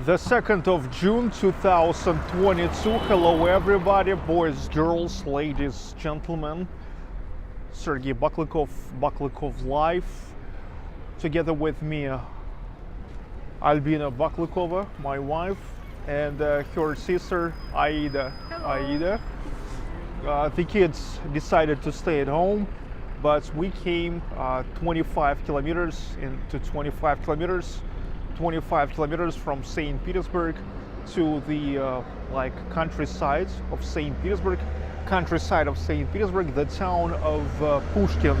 The 2nd of June 2022. Hello everybody, boys, girls, ladies, gentlemen. Sergey Baklikov live. Together with me, Albina Baklikova, my wife, and her sister, Aida. Hello. Aida. The kids decided to stay at home, but we came 25 kilometers from St. Petersburg to the countryside of St. Petersburg, the town of Pushkin,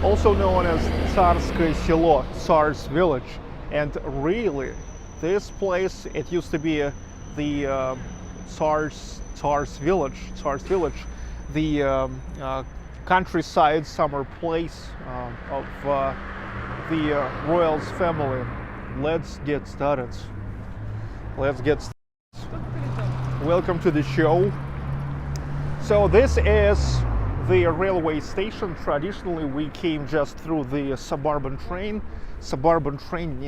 also known as Tsarskoe Selo, Tsar's village. And really, this place, it used to be the Tsar's village, the countryside summer place of the royals family. Let's get started. Welcome to the show. So this is the railway station. Traditionally, we came just through the suburban train. Suburban train,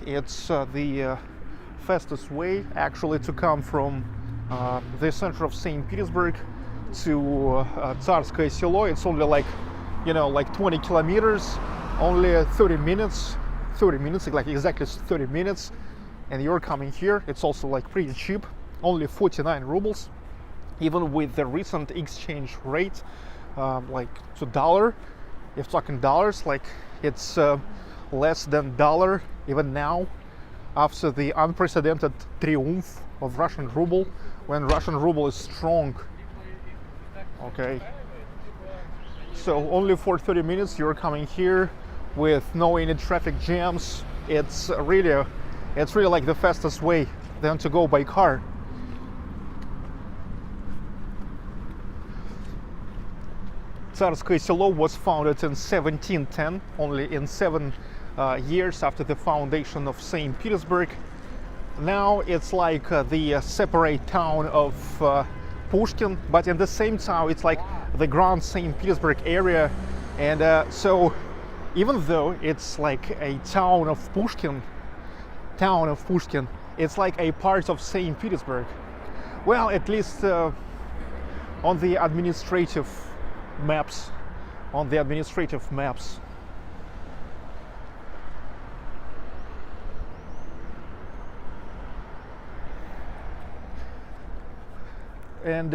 it's the fastest way actually to come from the center of St. Petersburg to Tsarskoe Selo. It's only like 20 kilometers. Only 30 minutes, like exactly 30 minutes, and you're coming here. It's also like pretty cheap, only 49 rubles, even with the recent exchange rate, like to dollar. If talking dollars, like it's less than dollar even now, after the unprecedented triumph of Russian ruble, when Russian ruble is strong. Okay. So only for 30 minutes you're coming here with no any traffic jams. It's really like the fastest way than to go by car. Tsarskoe Selo was founded in 1710, only in 7 years after the foundation of St. Petersburg. Now it's like the separate town of Pushkin, but in the same town it's like the Grand St. Petersburg area. And so even though it's like a town of Pushkin, it's like a part of St. Petersburg. Well, at least on the administrative maps. And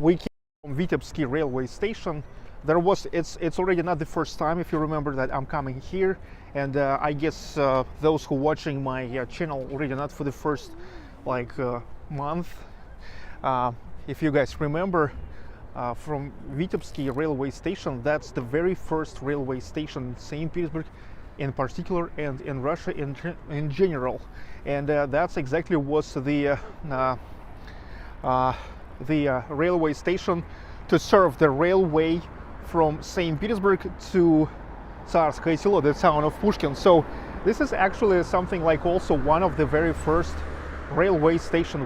we came from Vitipsky railway station. It's already not the first time, if you remember, that I'm coming here, and I guess those who watching my channel already not for the first month. If you guys remember, from Vitebsky railway station, that's the very first railway station in St. Petersburg in particular, and in Russia in general, and that's exactly was the railway station to serve the railway from St. Petersburg to Tsarskoe Selo, the town of Pushkin. So this is actually something like also one of the very first railway stations,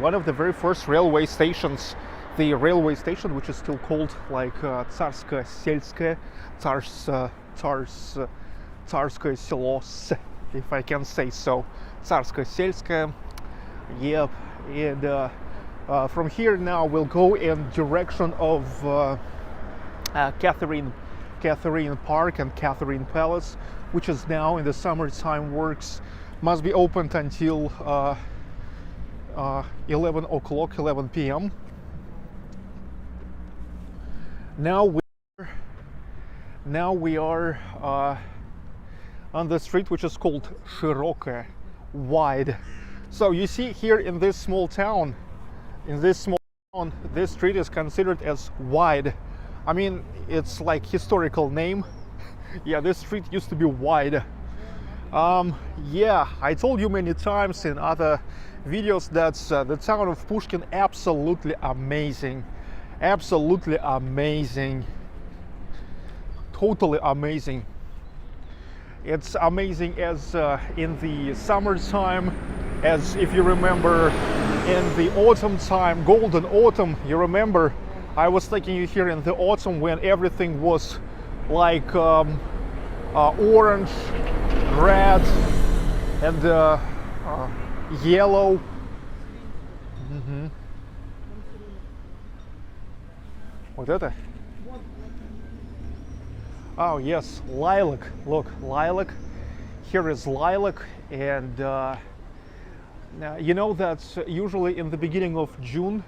the railway station which is still called like Tsarskoe Selskoe, Tsarskoe Selo, if I can say so, Tsarskoe Selskoe. Yep. And from here now we'll go in direction of Catherine Park and Catherine Palace, which is now in the summertime works, must be opened until 11 p.m. Now we are on the street which is called Shiroke, wide. So you see here in this small town, this street is considered as wide. I mean, it's like historical name. Yeah, this street used to be wide. Yeah, I told you many times in other videos that the town of Pushkin absolutely amazing, totally amazing. It's amazing as in the summertime, as if you remember in the autumn time, golden autumn, you remember I was taking you here in the autumn when everything was like orange, red and yellow. Вот это? Oh yes, lilac. Look, lilac. Here is lilac, and you know that usually in the beginning of June,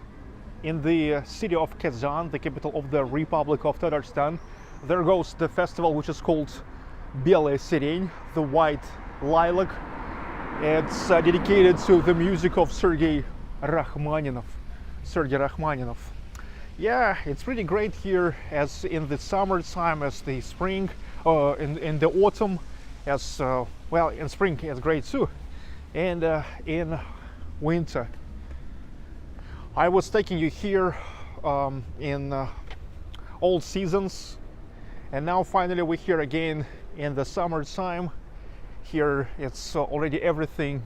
in the city of Kazan, the capital of the Republic of Tatarstan, there goes the festival which is called Белая сирень, the white lilac. It's dedicated to the music of Sergei Rachmaninoff. Yeah, it's pretty great here, as in the summertime, as the spring, in the autumn, as well, in spring it's great too, and in winter. I was taking you here in all seasons, and now finally we're here again in the summertime. Here it's already everything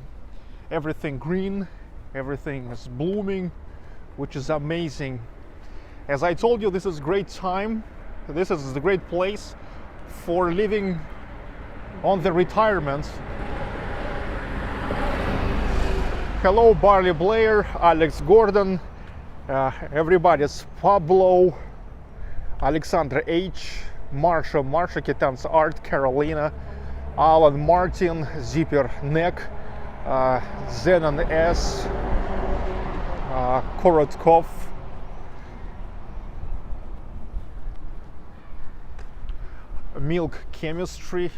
green, everything is blooming, which is amazing. As I told you, this is a great time. This is a great place for living on the retirement. Hello, Barley Blair, Alex Gordon, everybody's Pablo, Alexandra H, Marsha Kitan's Art, Carolina, Alan Martin, Zipper Neck, Zenon S, Korotkov, Milk Chemistry,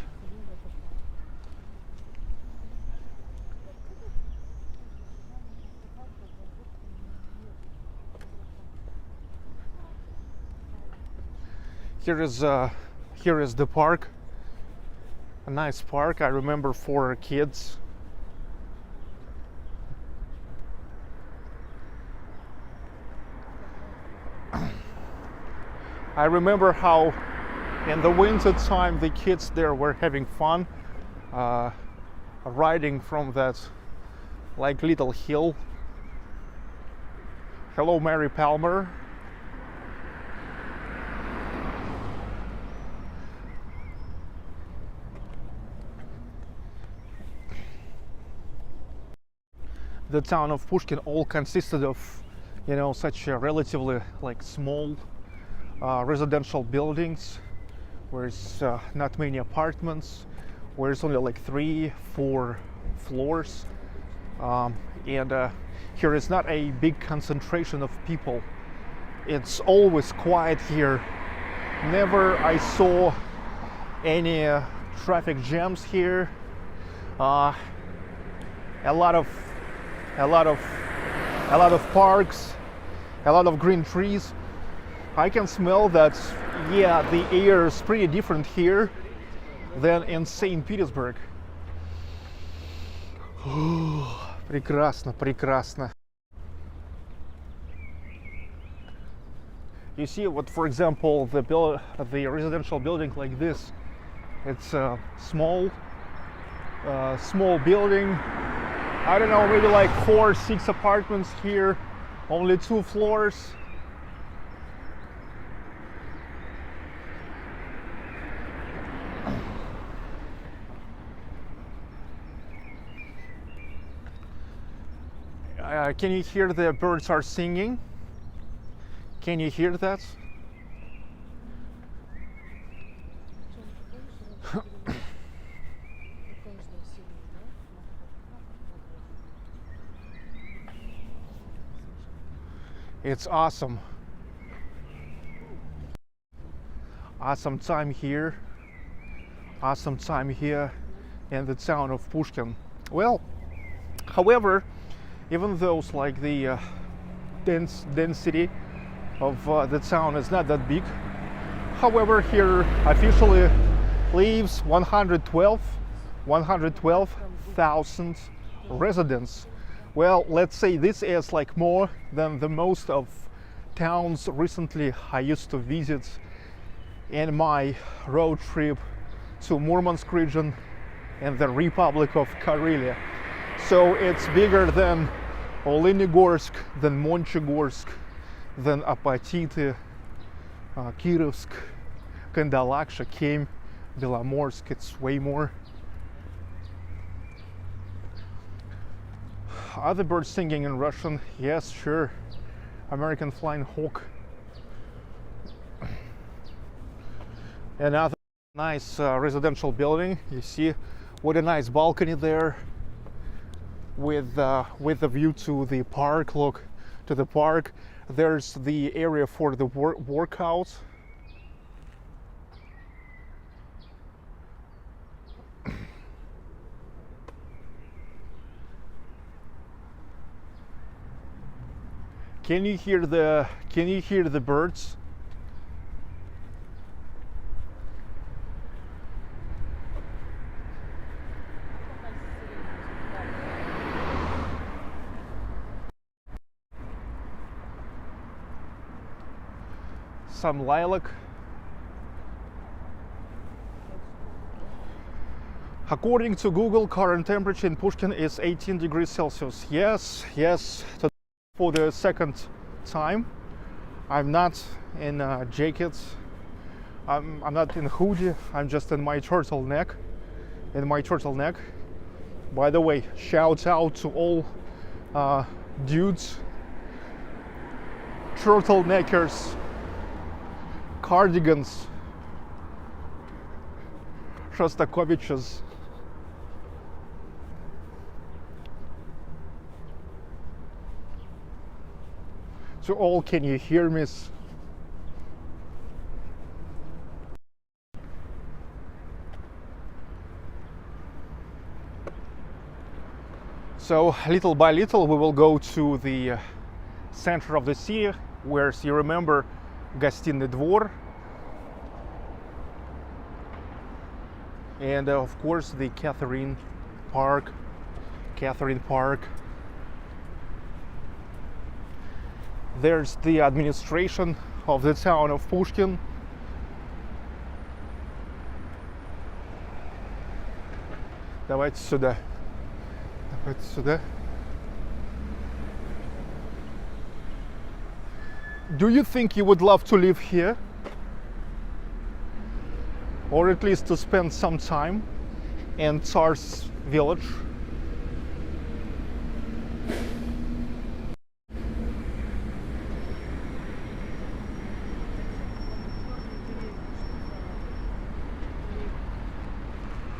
here is the park, a nice park, I remember, for kids. I remember how in the winter time the kids there were having fun riding from that like little hill. Hello, Mary Palmer. The town of Pushkin all consisted of, you know, such a relatively like small residential buildings, where it's not many apartments, where it's only like 3-4 floors, and here is not a big concentration of people. It's always quiet here. Never I saw any traffic jams here. A lot of parks, a lot of green trees. I can smell that, yeah, the air is pretty different here than in St. Petersburg. Прекрасно, прекрасно. You see what, for example, the residential building like this, it's a small building. I don't know, maybe like 4 or 6 apartments here, only 2 floors. Can you hear the birds are singing? Can you hear that? It's awesome. Awesome time here. Awesome time here in the town of Pushkin. Well, however, even though like the density of the town is not that big, however, here officially lives 112,000 residents. Well, let's say this is like more than the most of towns recently I used to visit in my road trip to Murmansk region and the Republic of Karelia. So it's bigger than Olenigorsk, than Monchegorsk, than Apatity, Kirovsk, Kandalaksha, Kem, Belomorsk. It's way more. Other birds singing in Russian? Yes, sure. American flying hawk. Another nice residential building. You see what a nice balcony there with a view to the park. Look to the park. There's the area for the workout. Can you hear the birds? Some lilac. According to Google, current temperature in Pushkin is 18 degrees Celsius. Yes. For the second time, I'm not in a jacket. I'm not in a hoodie. I'm just in my turtleneck. By the way, shout out to all dudes, turtleneckers, cardigans, Shostakoviches. To all, can you hear me? So little by little we will go to the center of the city, where you remember Гостиный двор, and of course the Catherine Park. There's the administration of the town of Pushkin. Давайте сюда. Do you think you would love to live here? Or at least to spend some time in Tsar's village?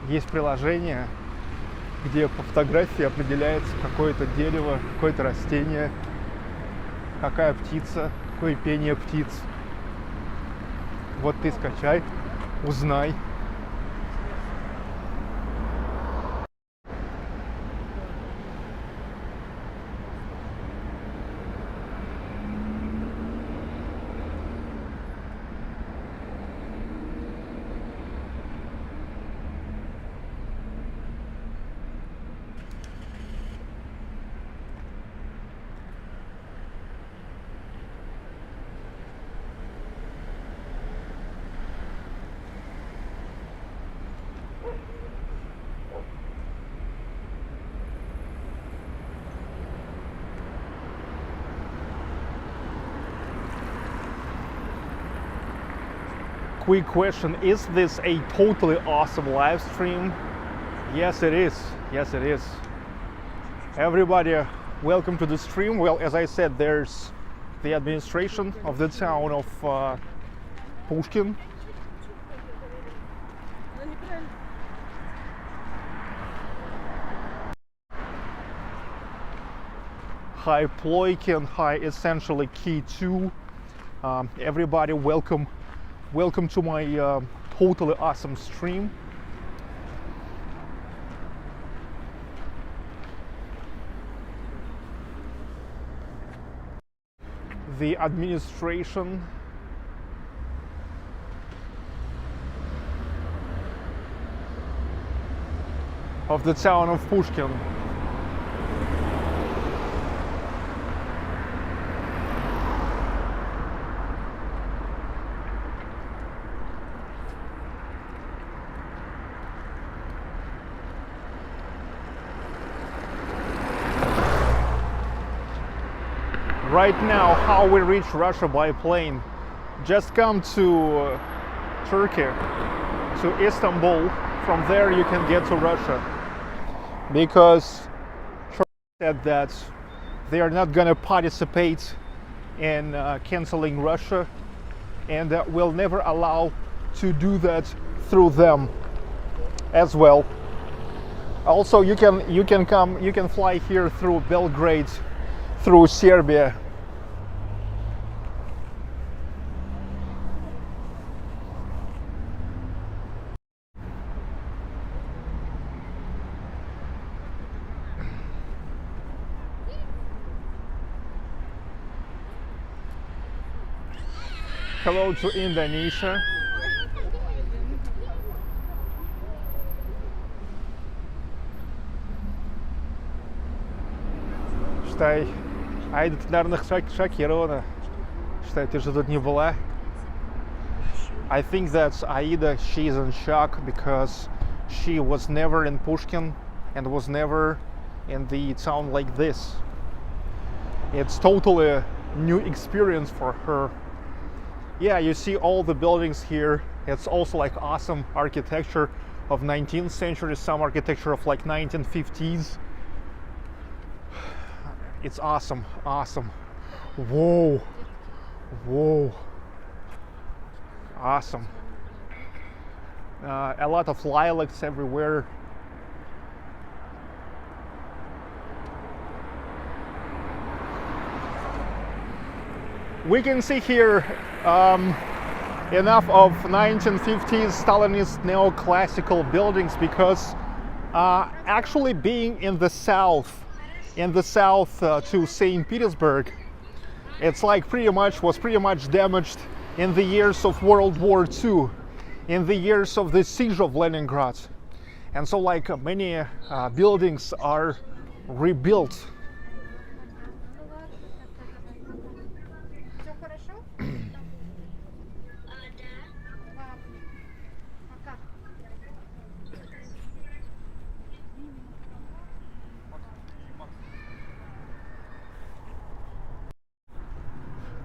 Есть приложение, где по фотографии определяется какое-то дерево, какое-то растение, какая птица, какое пение птиц. Вот ты скачай, узнай. Quick question, is this a totally awesome live stream? Yes it is. Everybody, welcome to the stream. Well, as I said, there's the administration of the town of Pushkin. Hi Ploykin, hi essentially Key 2. Everybody, welcome to my totally awesome stream. The administration of the town of Pushkin. Right now, how we reach Russia by plane? Just come to Turkey, to Istanbul. From there you can get to Russia, because said that they are not going to participate in canceling Russia, and will never allow to do that through them as well. Also, you can fly here through Belgrade, through Serbia. Hello to Indonesia. Считай, Аида, ты, наверное, шокирована, что ты же тут не была. I think that Aida, she's in shock because she was never in Pushkin and was never in the town like this. It's totally a new experience for her. Yeah, you see all the buildings here. It's also like awesome architecture of 19th century, some architecture of like 1950s. It's awesome, awesome. Whoa, whoa, awesome. A lot of lilacs everywhere. We can see here enough of 1950s Stalinist neoclassical buildings because actually being in the south to St. Petersburg, it's like was pretty much damaged in the years of World War II, in the years of the siege of Leningrad, and so like many buildings are rebuilt.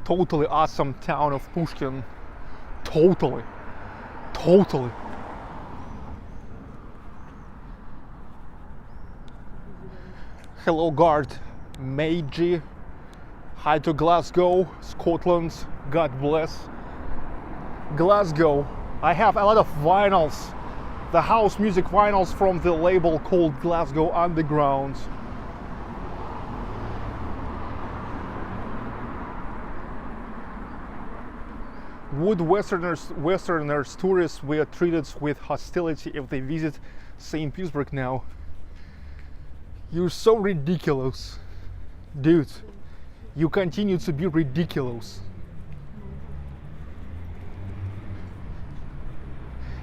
Totally awesome town of Pushkin. Totally. Hello guard, Meiji. Hi to Glasgow, Scotland. God bless. Glasgow. I have a lot of vinyls. The house music vinyls from the label called Glasgow Underground. Would Westerners tourists were treated with hostility if they visit St. Petersburg now? You're so ridiculous. Dude, you continue to be ridiculous.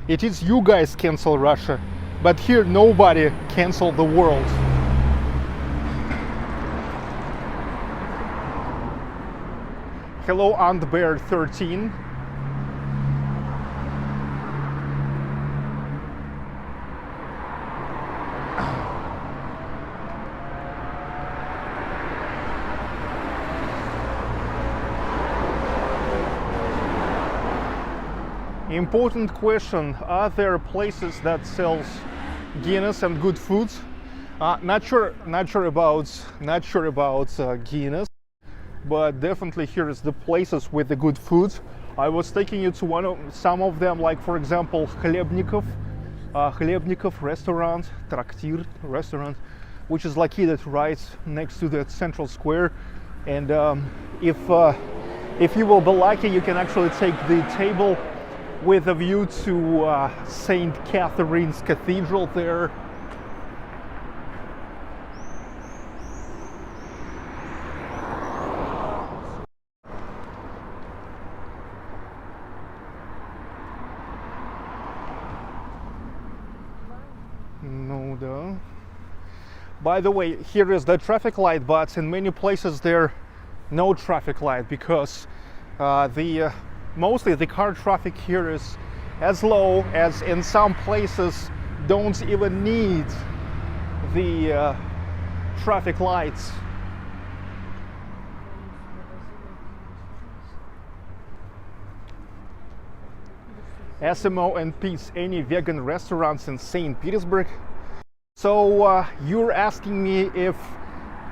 It is you guys cancel Russia, but here nobody cancel the world. Hello, Antbear 13. Important question: are there places that sells Guinness and good foods? Not sure about Guinness, but definitely here is the places with the good food. I was taking you to some of them, like for example Хлебников restaurant, Трактир restaurant, which is located right next to the central square. And if you will be lucky, you can actually take the table with a view to St. Catherine's Cathedral there. No, though. By the way, here is the traffic light, but in many places there no traffic light because mostly the car traffic here is as low as in some places don't even need the traffic lights. SMO and Peace, any vegan restaurants in St. Petersburg? So you're asking me if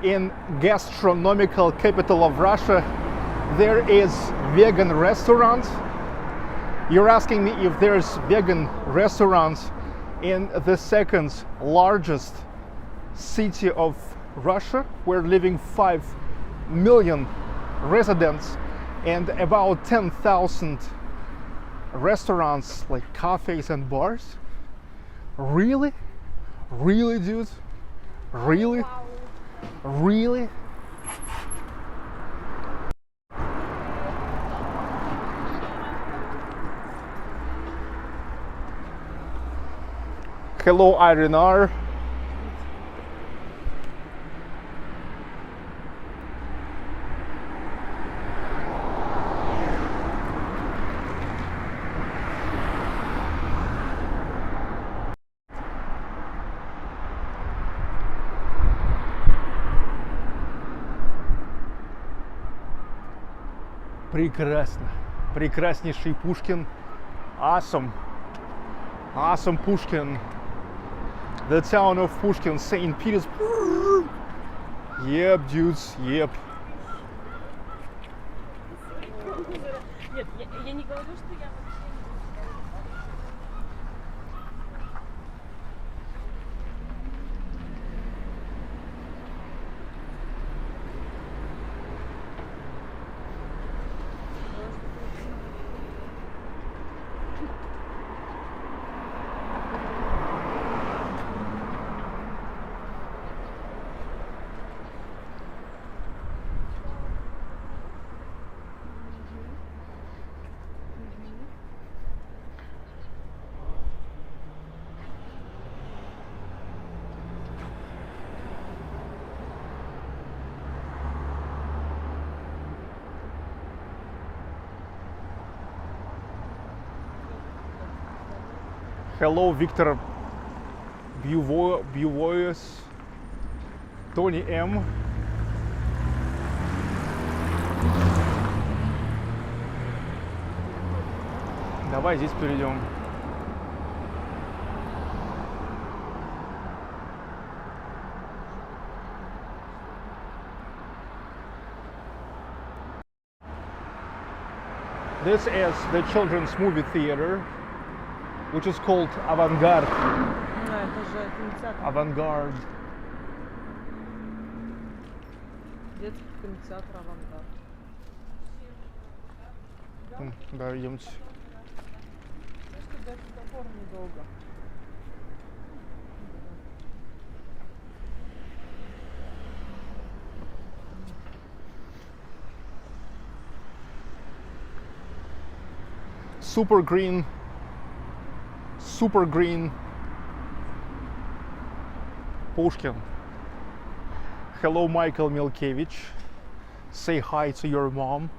in gastronomical capital of Russia, there is vegan restaurant. You're asking me if there's vegan restaurants in the second largest city of Russia, where living 5 million residents and about 10,000 restaurants, like cafes and bars. Really? Really, dude? Really? Really? Hello, Irene. Прекрасно. Прекраснейший Пушкин. Awesome. Awesome Pushkin. The town of Pushkin, St. Petersburg. Yep, dudes, yep. Нет, я не говорю, что я вообще Hello, Victor Buvoyes, Tony M. Давай здесь перейдем. This is the children's movie theater, which is called Avantgarde. это же кинотеатр. Avantgarde. Детский кинотеатр «Авангард». Да, идемте. Что до светофора недолго. Super green Pushkin. Hello, Michael Milkevich. Say hi to your mom.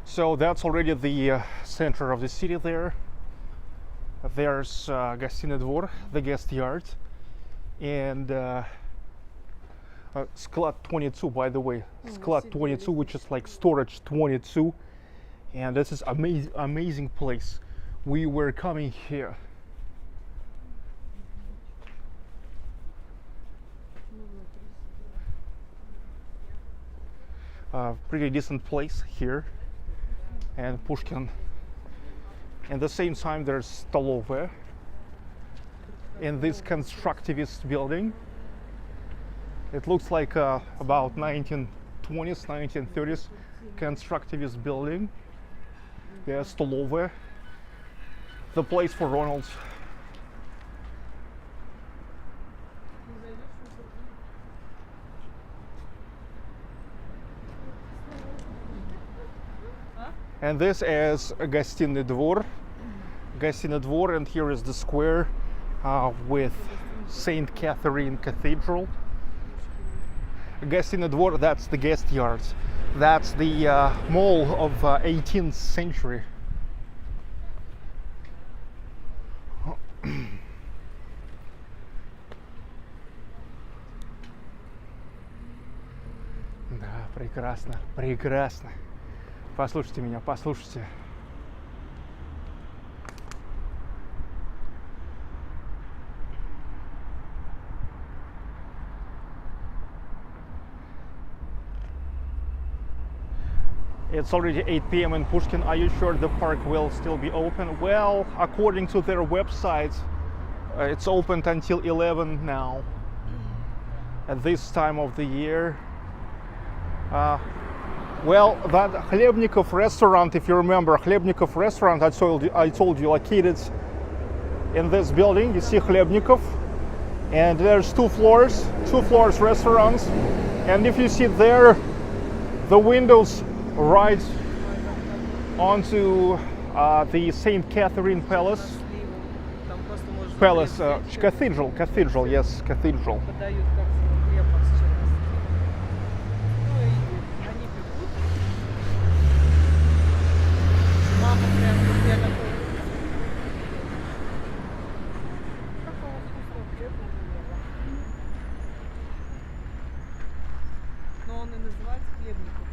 So that's already the center of the city there. There's Гостиный двор, the guest yard, and Sklad 22, by the way. Sklad 22, which is like storage 22. And this is amazing place. We were coming here. Pretty decent place here. And Pushkin. At the same time, there's Stolove in this constructivist building. It looks like about 1920s, 1930s constructivist building. There's Stolove, the place for Ronald's. And this is Гостиный двор. Гостиный двор, and here is the square with Saint Catherine Cathedral. Гостиный двор, that's the guest yards. That's the mall of 18th century. Да, прекрасно, прекрасно. Послушайте меня, послушайте. It's already 8 p.m. in Pushkin. Are you sure the park will still be open? Well, according to their website, it's opened until 11 now. At this time of the year. Well, that Khlebnikov restaurant, if you remember, Khlebnikov restaurant, I told you located in this building. You see Khlebnikov, and there's two floors restaurants. And if you see there, the windows right onto the Saint Catherine Palace. Cathedral, yes, cathedral. Но он и называется Хлебников.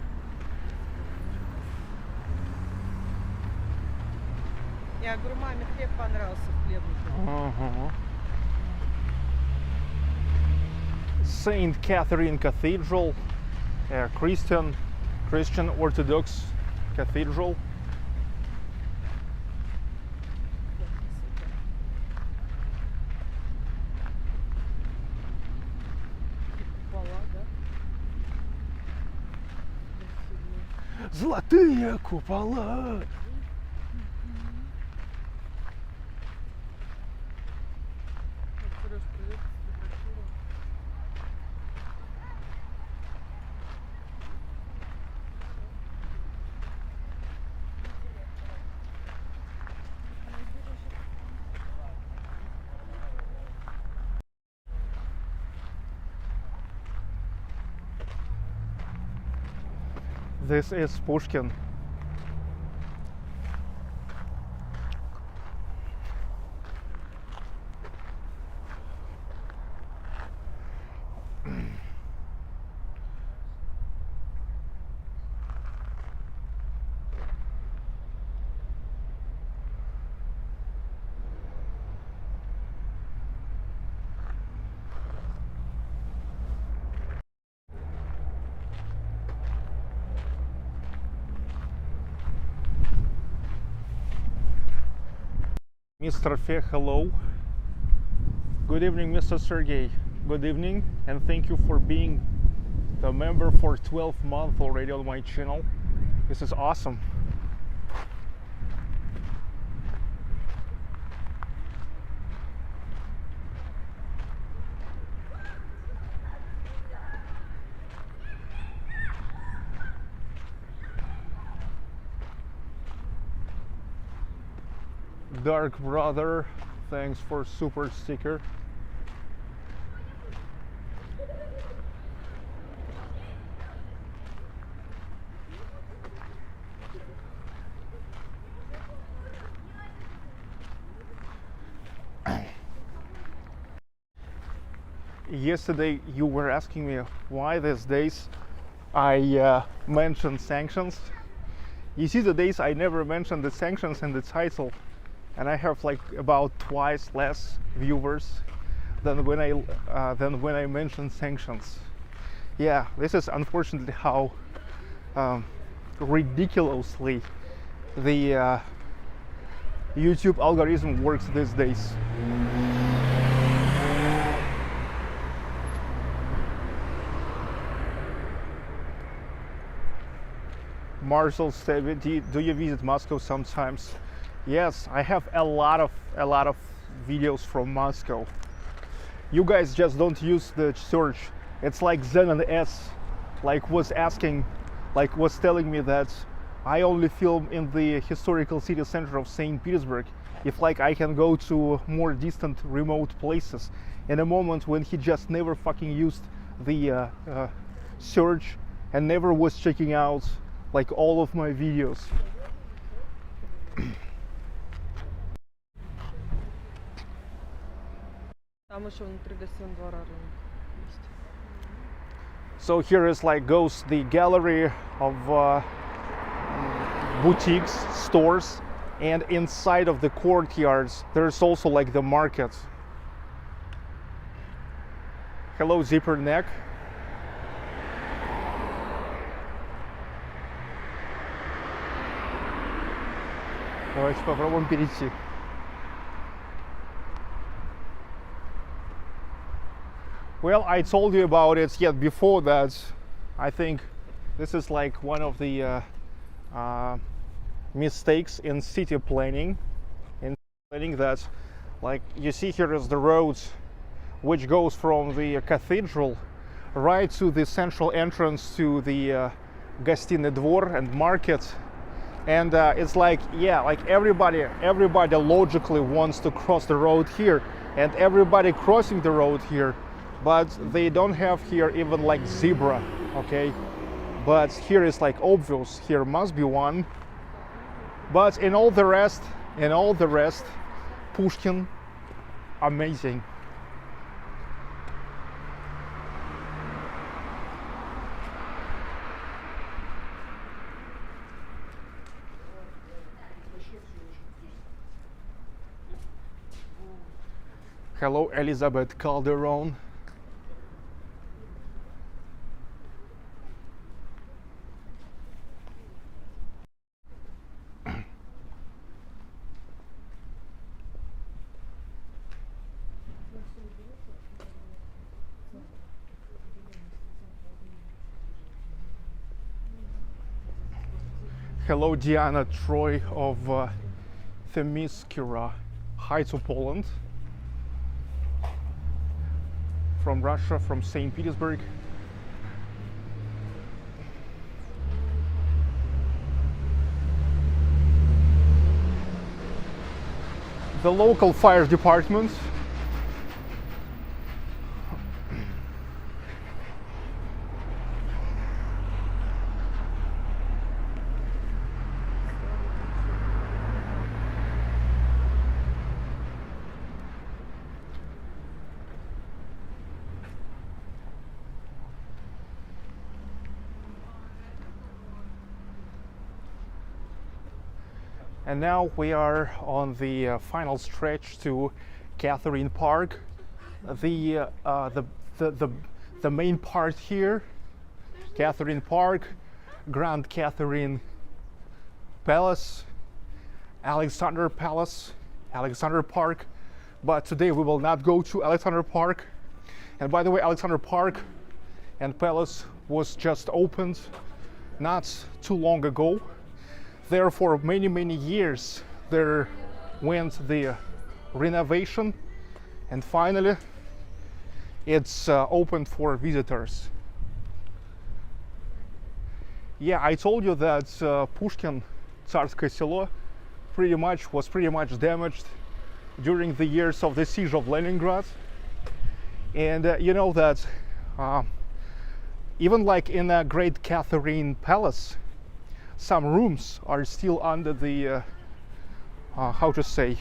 Я говорю, маме хлеб понравился в Хлебникове. Saint Catherine Cathedral, Christian Orthodox Cathedral. Золотые купола. This is Pushkin. Mr. Fe, hello. Good evening, Mr. Sergey. Good evening, and thank you for being the member for 12 months already on my channel. This is awesome. Dark Brother, thanks for super sticker. Yesterday you were asking me why these days I mentioned sanctions. You see, the days I never mentioned the sanctions in the title, and I have like about twice less viewers than when I mentioned sanctions. Yeah, this is unfortunately how ridiculously the YouTube algorithm works these days. Marshall said, do you visit Moscow sometimes? Yes, I have a lot of videos from Moscow. You guys just don't use the search. It's like Zen and S, like was telling me that I only film in the historical city center of St. Petersburg if like I can go to more distant remote places. In a moment when he just never fucking used the search and never was checking out like all of my videos. Там еще внутри гостиного двора рынок есть. So here is like goes the gallery of boutiques, stores, and inside of the courtyards there's also like the market. Hello, zipper neck. Давайте попробуем перейти. Well, I told you about it yet before that. I think this is like one of the mistakes in city planning. That, like you see here is the road which goes from the cathedral right to the central entrance to the Гостиный двор and market. And it's like, yeah, like everybody logically wants to cross the road here, and everybody crossing the road here, but they don't have here even like zebra, okay? But here is like obvious, here must be one. But in all the rest, Pushkin, amazing. Hello, Elizabeth Calderon. Hello, Diana Troy of Themiskira. Hi to Poland. From Russia, from St. Petersburg. The local fire department. And now we are on the final stretch to Catherine Park. The main part here, Catherine Park, Grand Catherine Palace, Alexander Palace, Alexander Park. But today we will not go to Alexander Park. And by the way, Alexander Park and Palace was just opened not too long ago. There for many years there went the renovation, and finally it's open for visitors. Yeah, I told you that Pushkin, Tsarskoe Selo, was pretty much damaged during the years of the siege of Leningrad. And you know that even like in a Great Catherine Palace, some rooms are still under the how to say,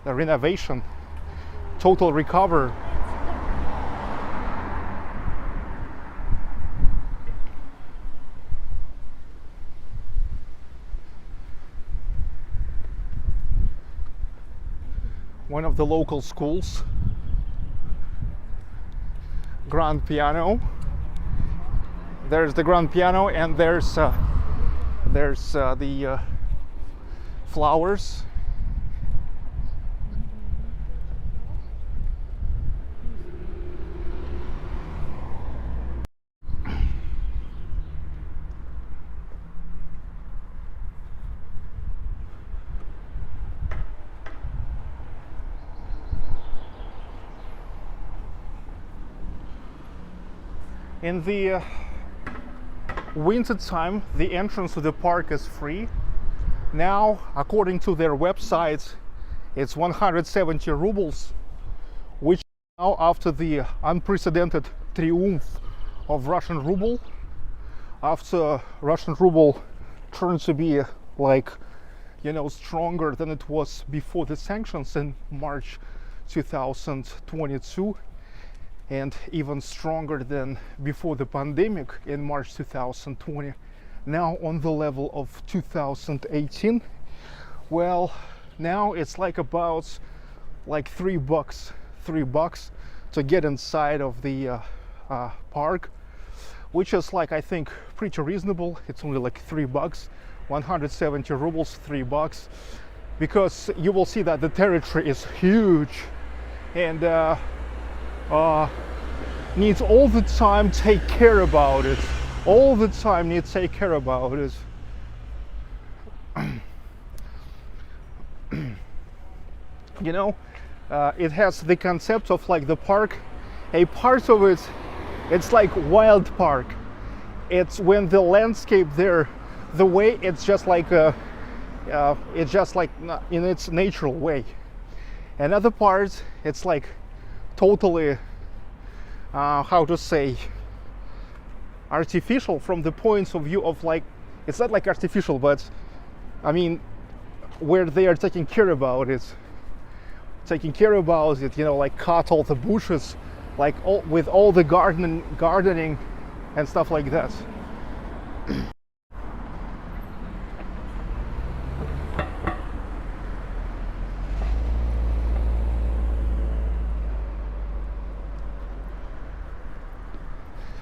the renovation, total recover. One of the local schools, grand piano. There's the grand piano, and there's the flowers. In the winter time, the entrance to the park is free. Now, according to their website, it's 170 rubles, which now, after the unprecedented triumph of Russian ruble, after Russian ruble turned to be like, you know, stronger than it was before the sanctions in March 2022, and even stronger than before the pandemic in March 2020, now on the level of 2018. Well, now it's like about like $3 to get inside of the park, which is like, I think, pretty reasonable. It's only like $3, 170 rubles, $3, because you will see that the territory is huge and needs all the time take care about it. All the time needs take care about it. You know, it has the concept of like the park. A part of it, it's like wild park. It's when the landscape there, the way it's just like it's just like in its natural way. Another part, it's like totally how to say, artificial from the points of view of like, it's not like artificial, but I mean where they are taking care about it, you know, like cut all the bushes, like with all the gardening and stuff like that.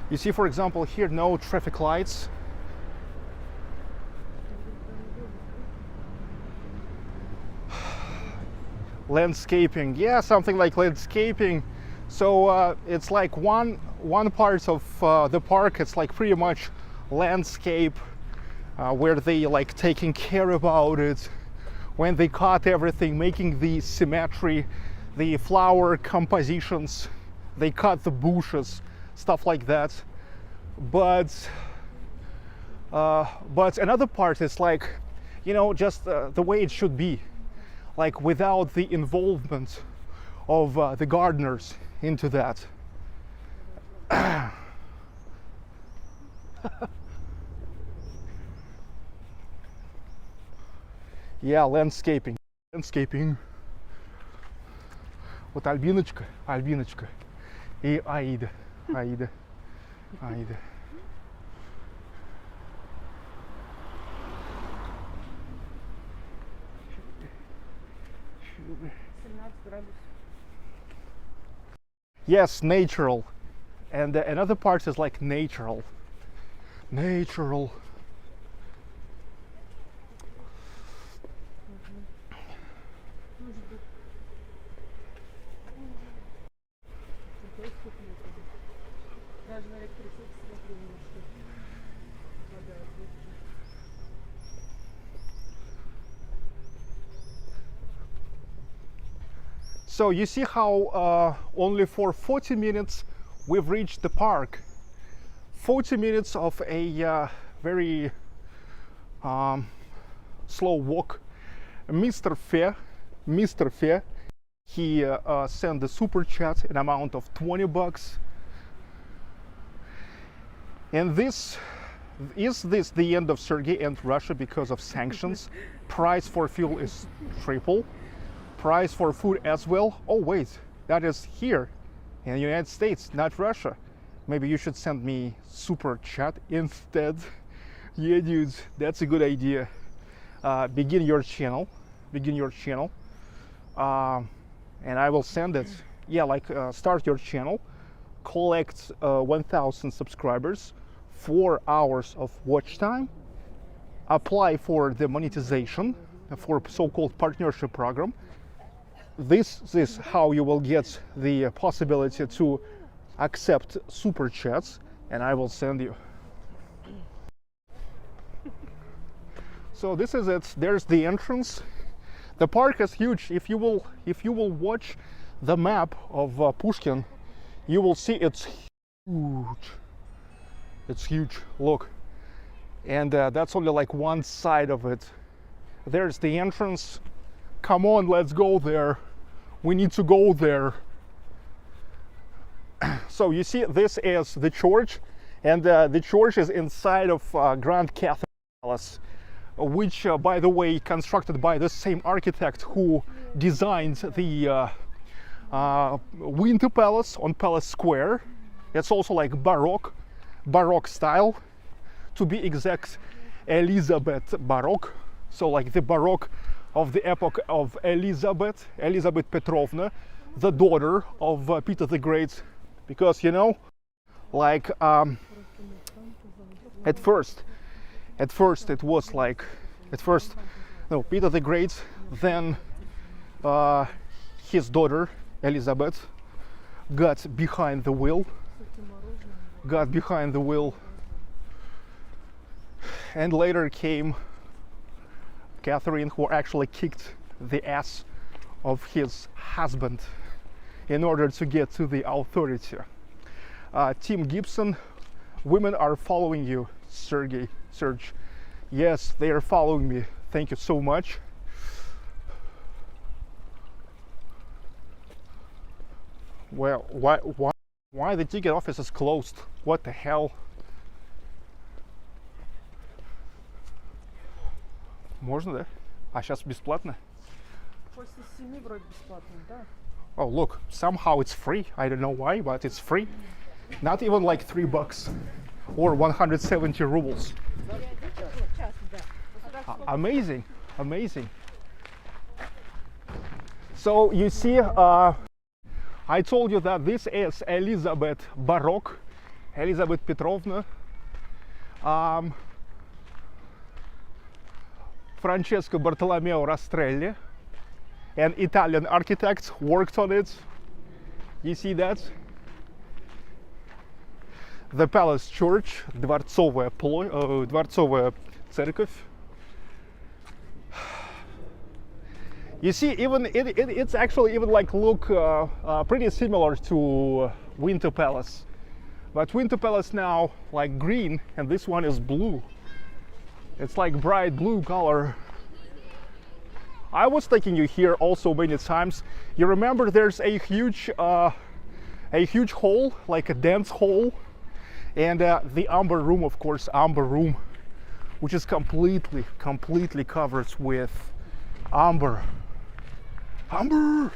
You see, for example, here no traffic lights. Landscaping, yeah, something like landscaping. So it's like one part of the park, it's like pretty much landscape, where they like taking care about it, when they cut everything, making the symmetry, the flower compositions, they cut the bushes, stuff like that. But another part is like, you know, just the way it should be, like without the involvement of the gardeners into that. Yeah, landscaping. Вот Альбиночка и Аида. Yes, natural. And another part is like natural. So you see how only for 40 minutes we've reached the park. 40 minutes of a very slow walk. Mr. Fe, he sent the super chat an amount of $20. And is this the end of Sergei and Russia because of sanctions? Price for fuel is triple. Price for food as well. Oh wait, that is here in the United States, not Russia. Maybe you should send me super chat instead. Yeah, dudes, that's a good idea. Begin your channel, and I will send it. Yeah, like start your channel, collect 1,000 subscribers, 4 hours of watch time, apply for the monetization for so-called partnership program. This is how you will get the possibility to accept super chats, and I will send you. So this is it. There's the entrance. The park is huge. If you will watch the map of Pushkin, you will see it's huge. It's huge, look. And that's only like one side of it. There's the entrance. Come on, let's go there. We need to go there. So you see, this is the church, and the church is inside of Grand Cathedral Palace, which, by the way, constructed by the same architect who designed the Winter Palace on Palace Square. It's also like Baroque style, to be exact, Elizabeth Baroque. So like the Baroque of the epoch of Elizabeth Petrovna, the daughter of Peter the Great. Because, you know, like at first it was like, Peter the Great, then his daughter Elizabeth got behind the wheel, and later came Catherine, who actually kicked the ass of his husband in order to get to the authority. Tim Gibson, women are following you, Serge. Yes, they are following me. Thank you so much. Well, why the ticket office is closed? What the hell? Можно, да? А сейчас бесплатно? После 7 вроде бесплатно, да? Oh, look, somehow it's free. I don't know why, but it's free. Not even like $3 or 170 rubles. Amazing, amazing. So you see, I told you that this is Elizabeth Baroque, Elizabeth Petrovna. Francesco Bartolomeo Rastrelli, an Italian architect, worked on it. You see that? The palace church, Dворцовая церковь. You see, even it's actually even like look pretty similar to Winter Palace, but Winter Palace now like green, and this one is blue. It's like bright blue color. I was taking you here also many times. You remember there's a huge hall, like a dance hall, and the amber room, of course, amber room, which is completely covered with amber. Amber!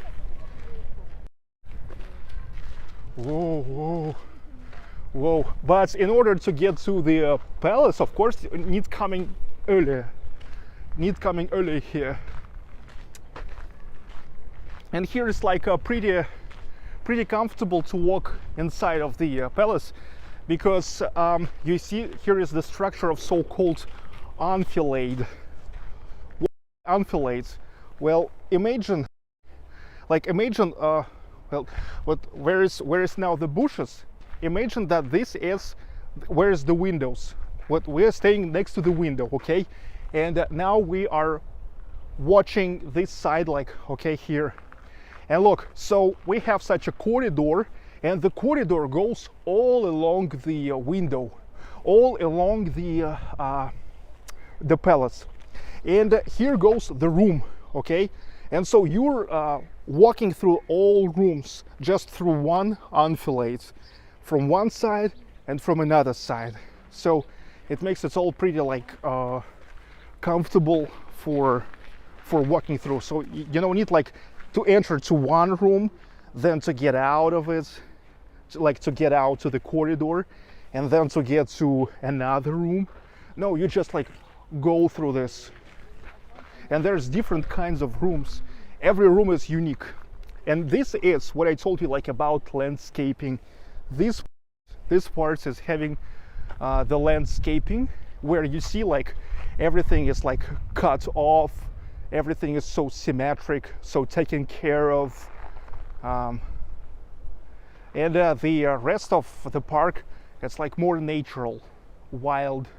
Whoa. But in order to get to the palace, of course, you need coming early here. And here is like a pretty comfortable to walk inside of the palace, because you see here is the structure of so-called enfilade. Enfilades. Well, imagine where is now the bushes? Imagine that this is where's the windows. What we're staying next to the window, okay? And now we are watching this side, like okay here. And look, so we have such a corridor, and the corridor goes all along the window, all along the palace. And here goes the room, okay? And so you're walking through all rooms just through one enfilade, from one side and from another side. So it makes it all pretty like comfortable for walking through. So you don't need like to enter to one room, then to get out of it, like to get out to the corridor, and then to get to another room. No, you just like go through this. And there's different kinds of rooms. Every room is unique. And this is what I told you like about landscaping. This part is having the landscaping, where you see like everything is like cut off, everything is so symmetric, so taken care of. And the rest of the park, it's like more natural, wild.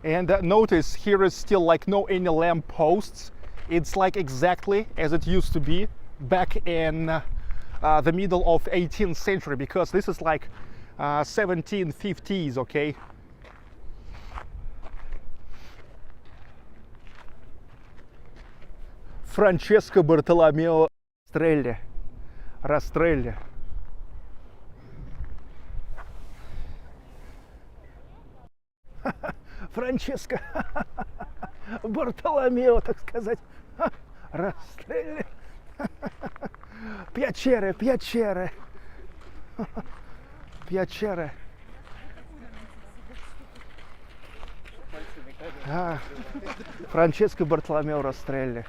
And notice here is still like no any lamp posts. It's like exactly as it used to be back in the middle of 18th century, because this is like 1750s, okay? Francesco Bartolomeo Rastrelli. Франческо Бартоломео, так сказать, Расстрелли. Piacere, piacere. Piacere. Francesco Bartolomeo Rastrelli.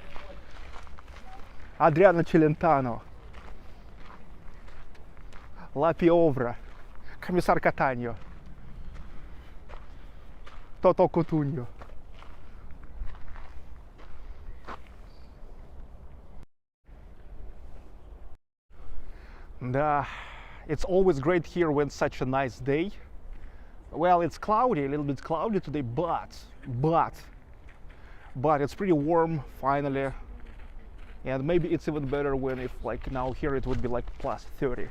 Adriano Celentano. La Piovra. Комиссар Catania. Toto Cotugno. It's always great here when such a nice day. Well, it's cloudy, a little bit cloudy today, but it's pretty warm finally. And maybe it's even better when if like now here it would be like plus 30.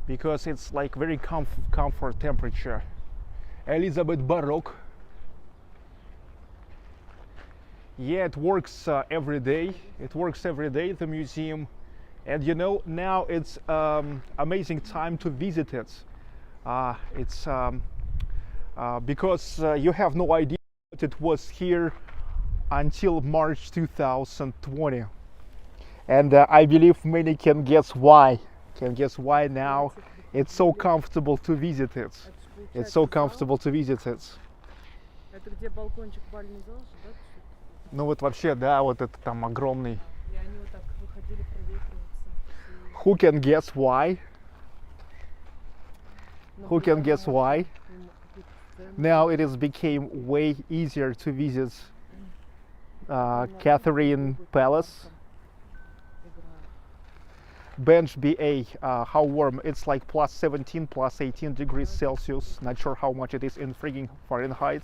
Because it's like very comfort temperature. Elizabeth Baroque. Yeah, it works every day. It works every day, the museum. And you know, now it's amazing time to visit it. It's because you have no idea that it was here until March 2020. And I believe many can guess why. Now it's so comfortable to visit it. It's so comfortable to visit it. Это где балкончик бальный зал, да? Ну вот вообще, да, вот это там огромный. И они вот так выходили проветриваться. Who can guess why? Who can guess why? Now it has became way easier to visit Catherine Palace. Bench BA, how warm? It's like plus 17, plus 18 degrees Celsius. Not sure how much it is in frigging Fahrenheit.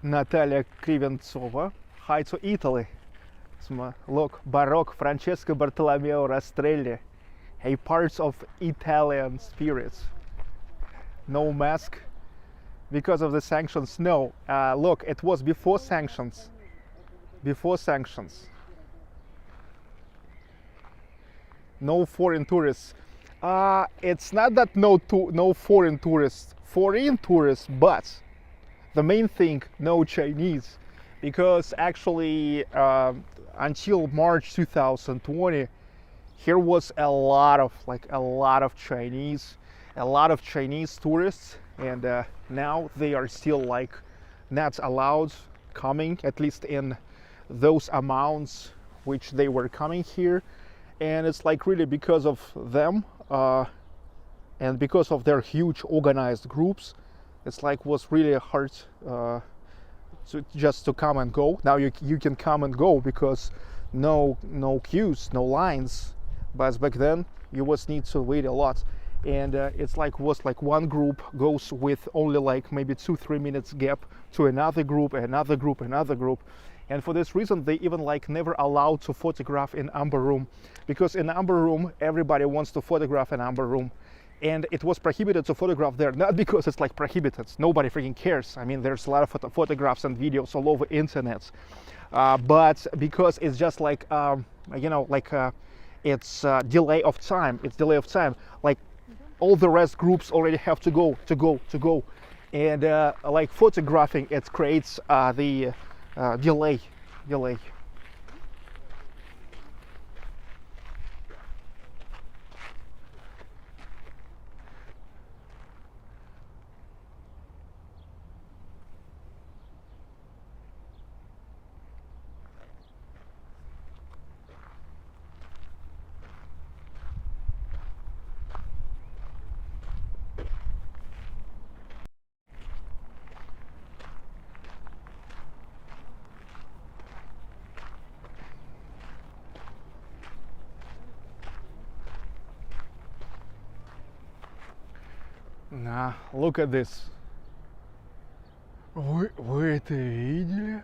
Natalia Kriventsova. Hi to Italy. Look, Baroque, Francesco Bartolomeo Rastrelli. A part of Italian spirits. No mask. Because of the sanctions, no. Look, it was before sanctions. Before sanctions. No foreign tourists. It's not that no foreign tourists. Foreign tourists, but the main thing, no Chinese. Because actually, until March 2020, here was a lot of Chinese, a lot of Chinese tourists. And now they are still like not allowed coming, at least in those amounts which they were coming here. And it's like really because of them and because of their huge organized groups, it's like was really hard just to come and go. Now you can come and go because no queues, no lines. But back then you was need to wait a lot. And it's like was like one group goes with only like maybe 2-3 minutes gap to another group, another group, another group. And for this reason they even like never allowed to photograph in Amber Room, because in Amber Room everybody wants to photograph in Amber Room, and it was prohibited to photograph there, not because it's like prohibited, nobody freaking cares. I mean, there's a lot of photographs and videos all over internet, but because it's just like you know, like it's delay of time. It's delay of time. Like all the rest groups already have to go, and like photographing, it creates the delay. Look at this. Вы это видели?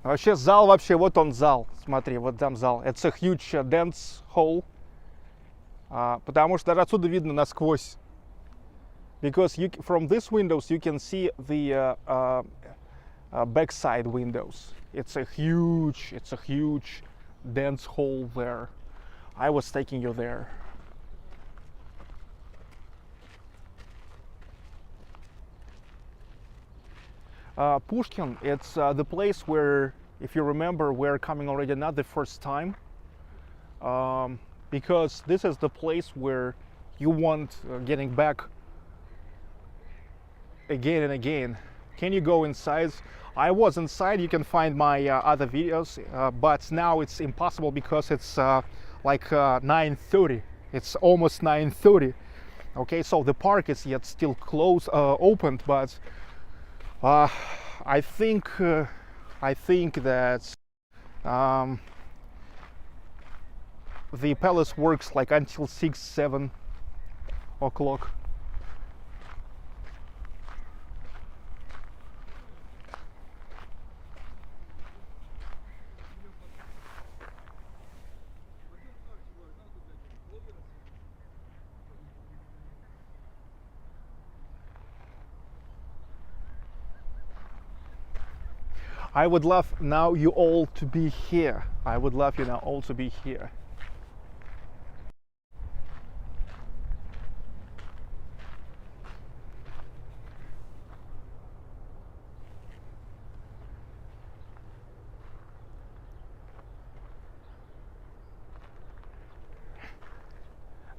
Вообще зал вообще, вот он зал, смотри, вот там зал. It's a huge dance hall, потому что даже отсюда видно насквозь. Because from these windows you can see the backside windows. It's a huge dance hall there. I was taking you there. Pushkin, it's the place where, if you remember, we're coming already not the first time, because this is the place where you want getting back again and again. Can you go inside? I was inside. You can find my other videos, but now it's impossible because it's like 9:30. It's almost 9:30. Okay, so the park is yet still closed, opened, but I think that the palace works like until 6-7 o'clock. I would love now you all to be here. I would love you now all to be here.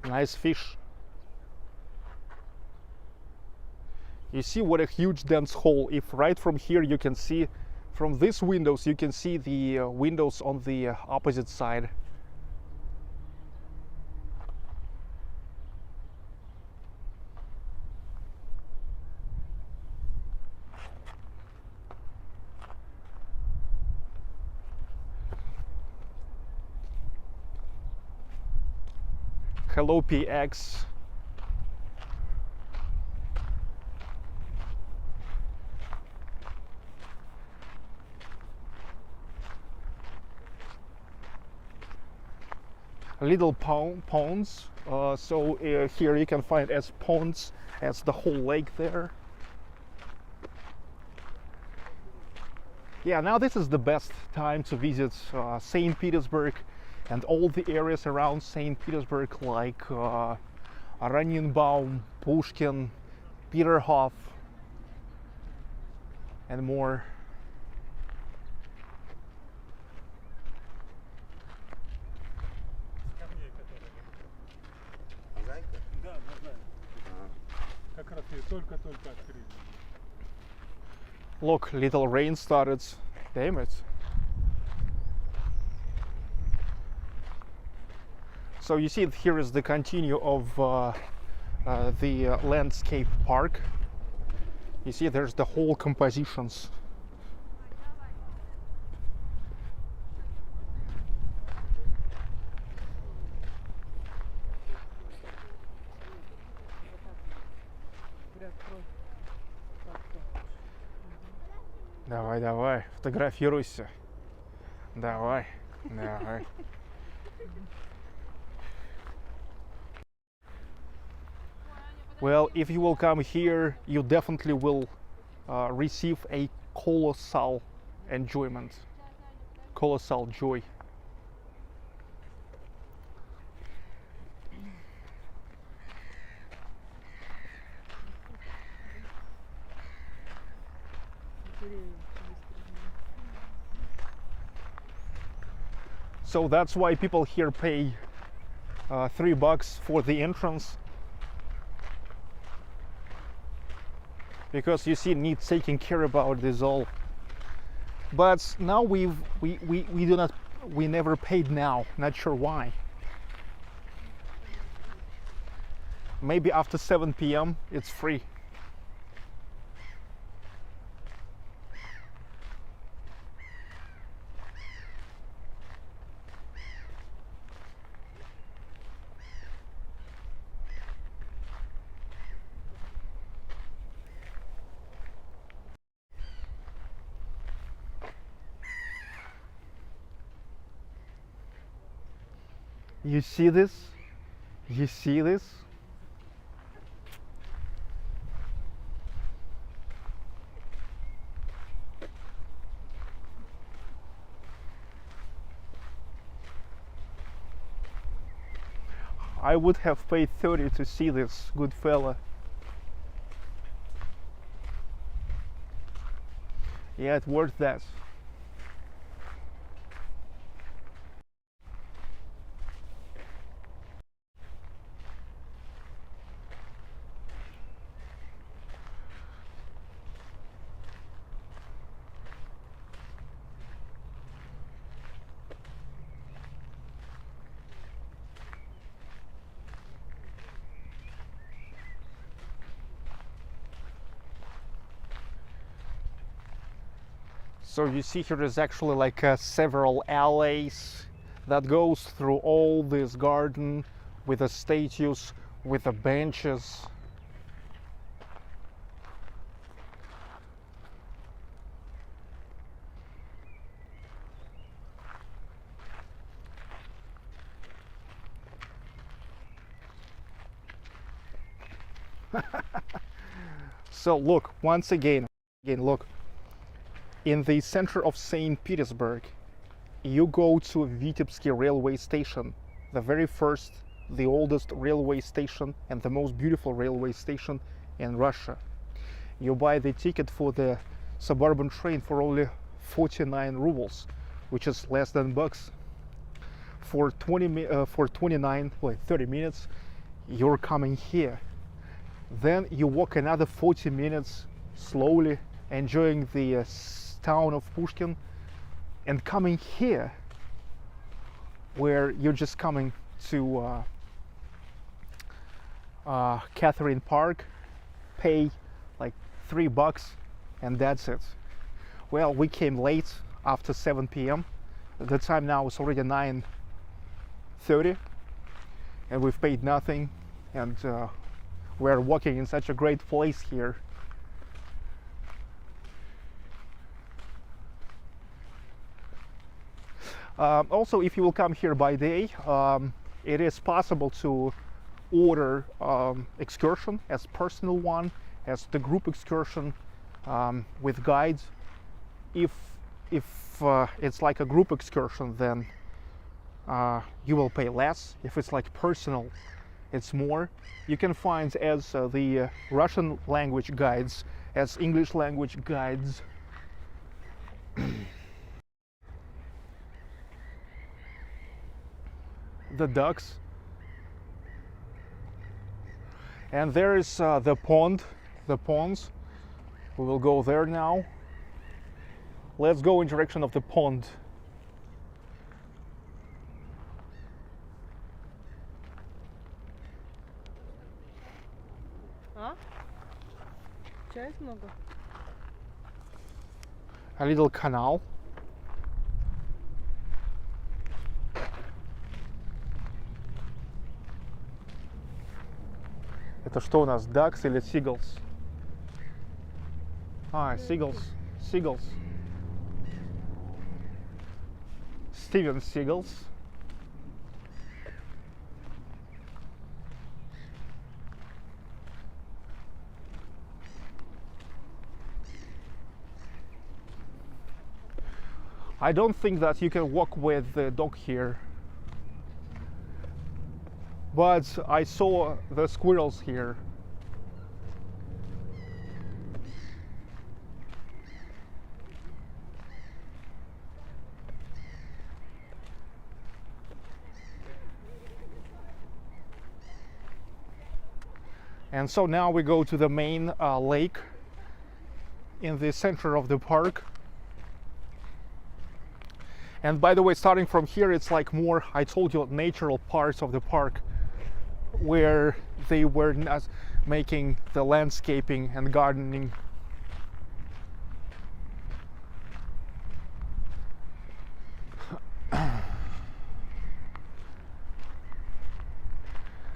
Nice fish. You see what a huge dance hall. If right from here you can see, from these windows you can see the windows on the opposite side. Hello PX. Little ponds, so here you can find as ponds as the whole lake there. Yeah, now this is the best time to visit St. Petersburg and all the areas around St. Petersburg, like Oranienbaum, Pushkin, Peterhof, and more. Look, little rain started. Damn it. So you see here is the continue of the landscape park. You see there's the whole compositions. Давай, давай, фотографируйся. Давай, давай. Well, if you will come here, you definitely will receive a colossal enjoyment, colossal joy. So that's why people here pay $3 for the entrance, because you see need taking care about this all. But now we never paid now. Not sure why. Maybe after 7 p.m. it's free. You see this? You see this? I would have paid 30 to see this good fella. Yeah, it's worth that. So you see here is actually like several alleys that goes through all this garden with the statues, with the benches. So look, once again, look. In the center of St. Petersburg, you go to Vitipsky railway station, the very first, the oldest railway station and the most beautiful railway station in Russia. You buy the ticket for the suburban train for only 49 rubles, which is less than bucks. For 30 minutes, you're coming here. Then you walk another 40 minutes slowly, enjoying the town of Pushkin, and coming here where you're just coming to Catherine Park, pay like $3 and that's it. Well, we came late after 7 p.m. The time now is already 9:30 and we've paid nothing, and we're walking in such a great place here. Also, if you will come here by day, it is possible to order excursion as personal one, as the group excursion with guides. If it's like a group excursion, then you will pay less. If it's like personal, it's more. You can find as the Russian language guides, as English language guides. The ducks, and there is the ponds. We will go there now. Let's go in direction of the pond. Чая много? A little canal. Это что у нас, ducks или seagulls? Seagulls. Steven Seagulls. I don't think that you can walk with the dog here, but I saw the squirrels here. And so now we go to the main lake in the center of the park. And by the way, starting from here, it's like more, I told you, natural parts of the park where they were not making the landscaping and gardening.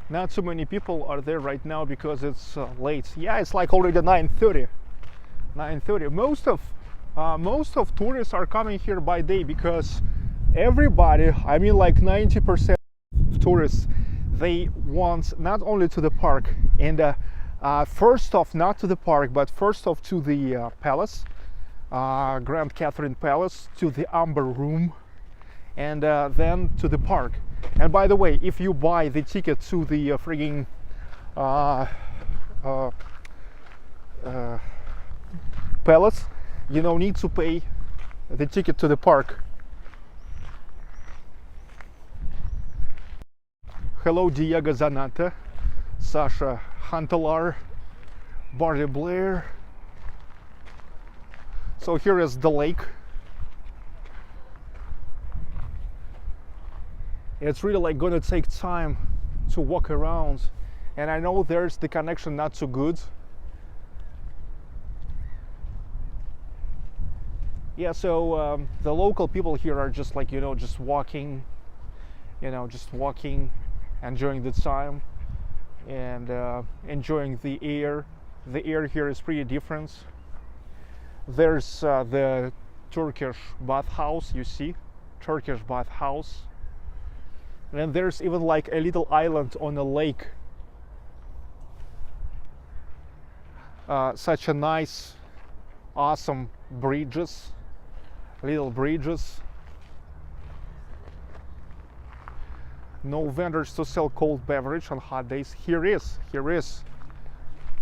Not too many people are there right now because it's late. Yeah, it's like already 9:30. 9:30. Most of tourists are coming here by day because everybody, I mean like 90% tourists, they want not only to the park, and first off not to the park, but first off to the palace, Grand Catherine Palace, to the Amber Room, and then to the park. And by the way, if you buy the ticket to the frigging palace, you don't need to pay the ticket to the park. Hello, Diego Zanata, Sasha Huntelaar, Barney Blair. So here is the lake. It's really like gonna take time to walk around, and I know there's the connection not so good. Yeah, so the local people here are just like, just walking, enjoying the time, and enjoying the air. The air here is pretty different. There's the Turkish bathhouse, you see, Turkish bathhouse. And there's even like a little island on a lake. Such a nice, awesome bridges, little bridges. No vendors to sell cold beverage on hot days. Here is.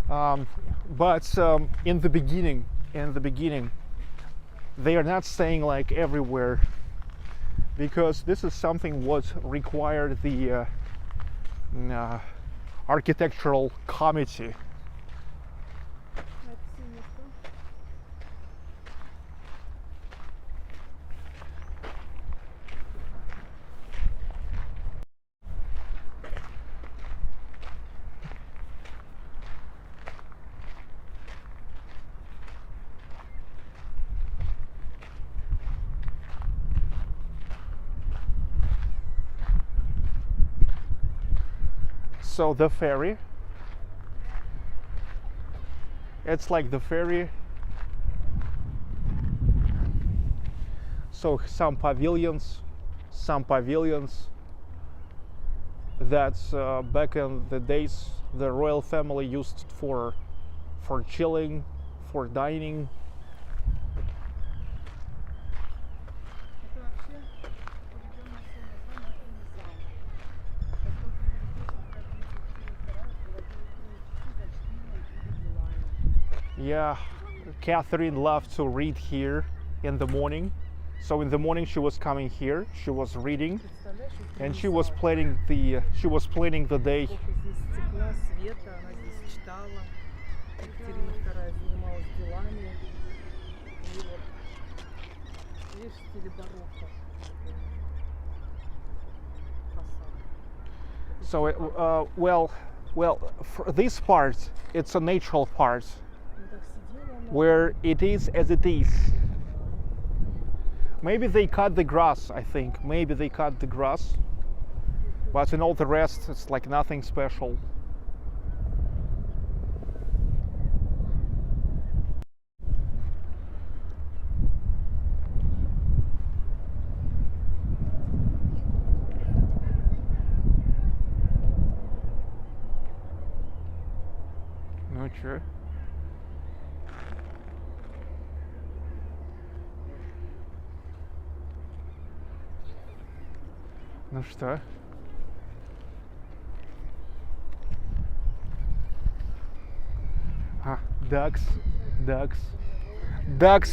But in the beginning, they are not staying like everywhere, because this is something what required the architectural committee. So the ferry, it's like the ferry. So some pavilions that back in the days the royal family used for chilling, for dining. Yeah, Catherine loved to read here in the morning. So in the morning she was coming here, she was reading, and she was planning the day. So well, for this part, it's a natural part, where it is as it is. Maybe they cut the grass, I think. Maybe they cut the grass. But in all the rest, it's like nothing special. Not sure. Ну что? Ducks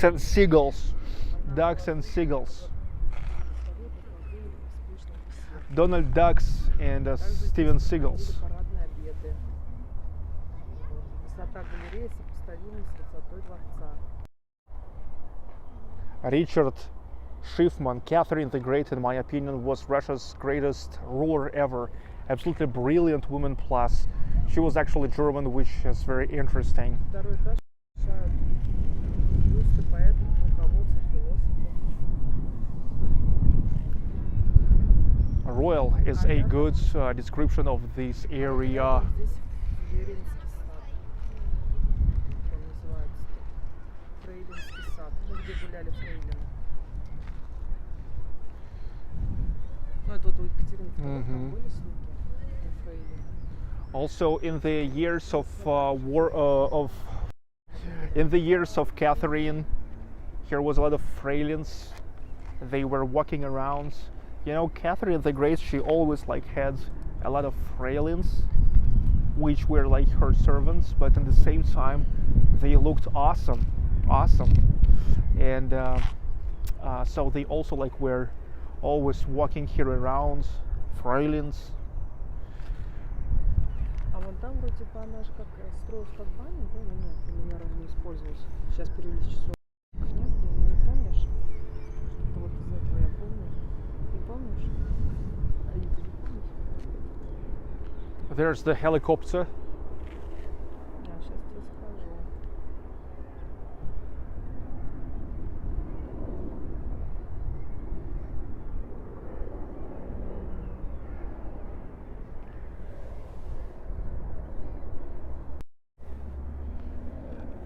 and seagulls. Ducks and seagulls. Donald Ducks and Steven Seagulls. Richard Schiffman, Catherine the Great, in my opinion, was Russia's greatest ruler ever. Absolutely brilliant woman plus. She was actually German, which is very interesting. Royal is a good description of this area. Ну, это вот у Екатерины Mhm. были слуги у фрейлин. Also, in the years of in the years of Catherine, here was a lot of frailins. They were walking around. You know, Catherine the Great, she always like had a lot of frailins, which were like her servants, but at the same time, they looked awesome, awesome, and so they also like were always walking here around, frailins. А вон там вроде бы она же как строилась как баня, да, или нет? Или ни разу не использовалась. Сейчас перевели в часов. Нет, не помнишь? Что-то вот из этого я помню. Не помнишь? А Юта не помнишь? There's the helicopter. Я сейчас тебе скажу.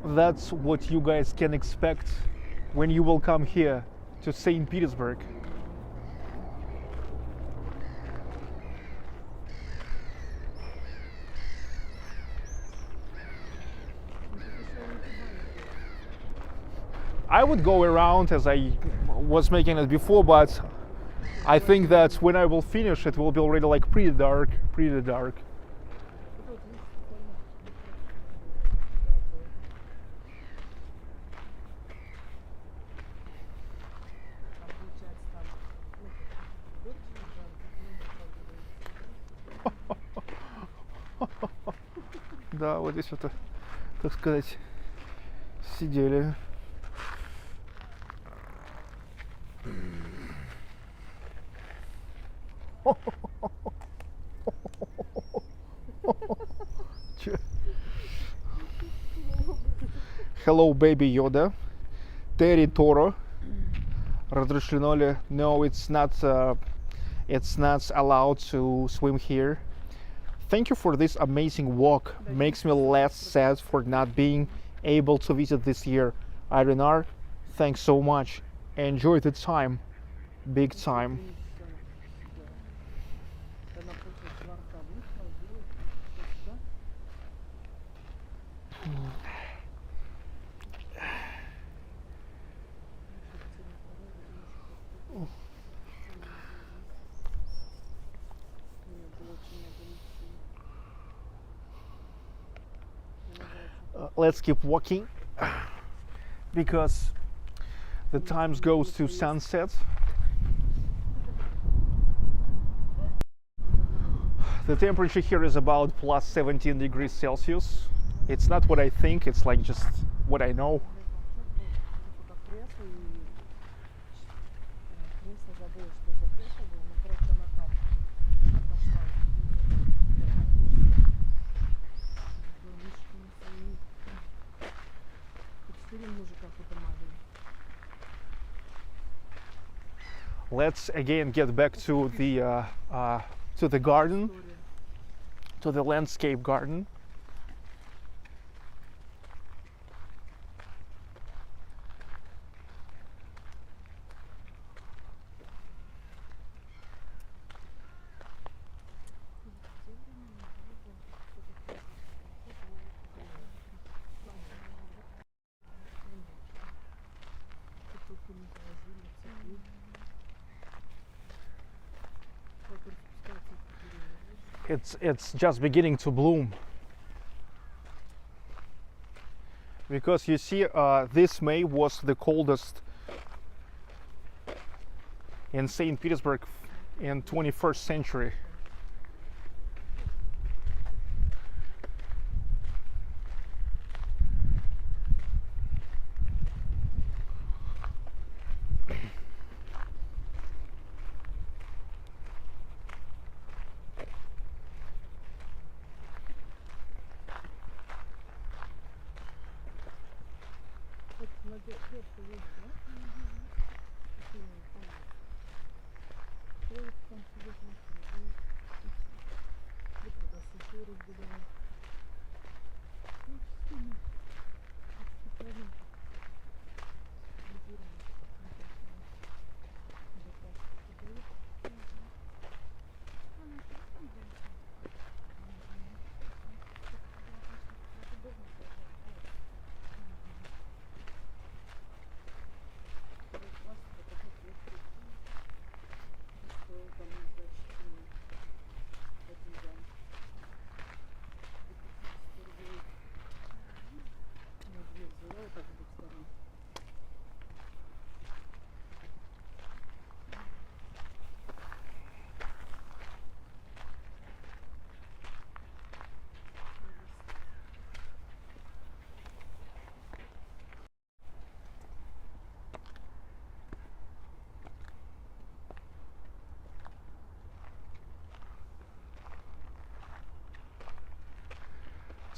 That's what you guys can expect when you will come here to St. Petersburg. I would go around as I was making it before, but I think that when I will finish, it will be already like pretty dark, pretty dark. Да, вот здесь вот, так сказать, сидели. Чё? Hello, baby Yoda. Terry Toro. Разрешено ли? No, it's not allowed to swim here. Thank you for this amazing walk. Makes me less sad for not being able to visit this year. Irenar, thanks so much. Enjoy the time. Big time. Let's keep walking because the time goes to sunset. The temperature here is about plus 17 degrees Celsius. It's not what I think, it's like just what I know. Let's again get back to the garden, to the landscape garden. It's just beginning to bloom, because you see, this May was the coldest in St. Petersburg in 21st century.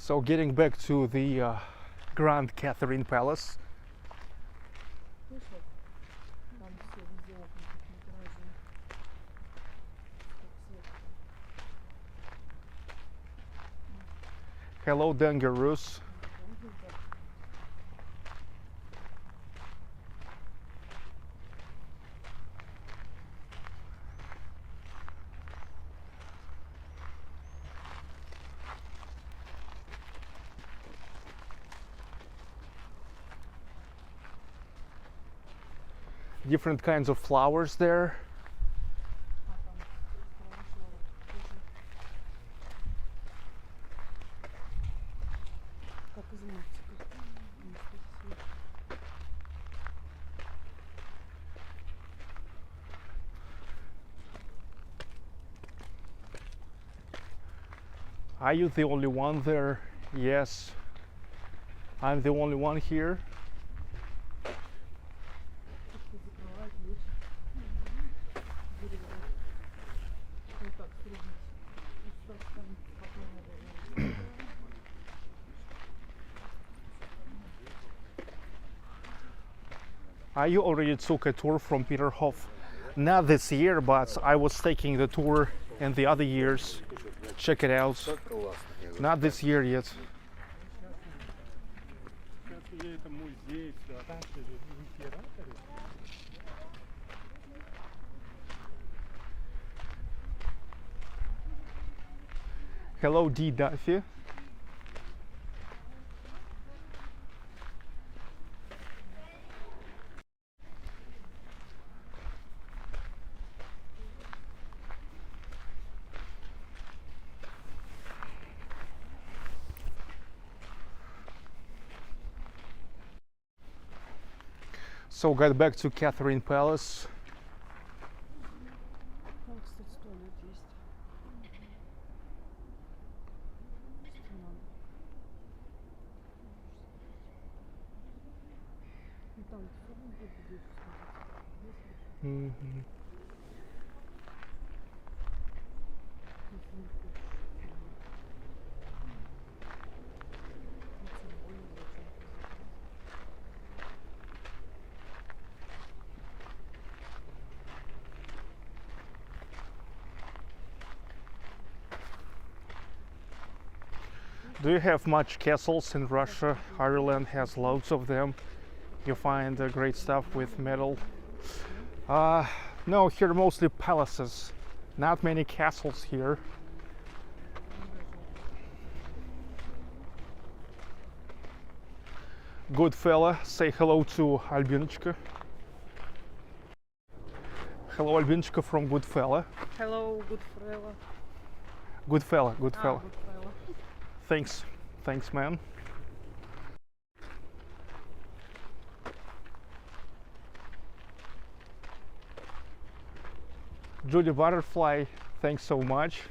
So getting back to the Grand Catherine Palace. Слышал? Там все везде окна какие-то разные. Подсветка. Hello, Dangaroos. Different kinds of flowers there. А там с той стороны шла тоже. Как из мультика. Are you the only one there? Yes. I'm the only one here. Закрывать лучше. Дерево. Вот так срубить. И так там спокойно. You already took a tour from Peterhof? Not this year, but I was taking the tour in the other years. Check it out. Not this year yet. Hello, D. Duffy. So got back to Catherine Palace. Там, кстати, туалет есть. Что надо. Ну там все равно будет где смотреть. Если не хочешь. Тем более зачем ты закрыл. Do you have much castles in Russia? Ireland has loads of them. You find great stuff with metal. No, here mostly palaces. Not many castles here. Good fella, say hello to Albinочка. Hello, Albinочка from Good fella. Hello, good fella. Good fella, good fella. Good fella. Thanks, thanks, man. Judy Butterfly, thanks so much.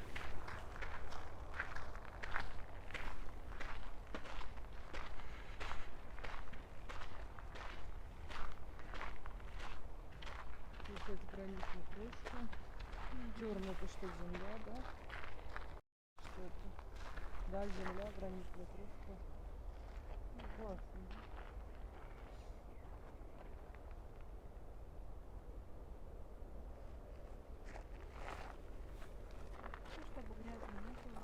Вот это гранитная крышка. Черная, это что, земля, да? Что это? Да, земля, гранитная крышка. Ну, классно. Ну, чтобы грязно не было.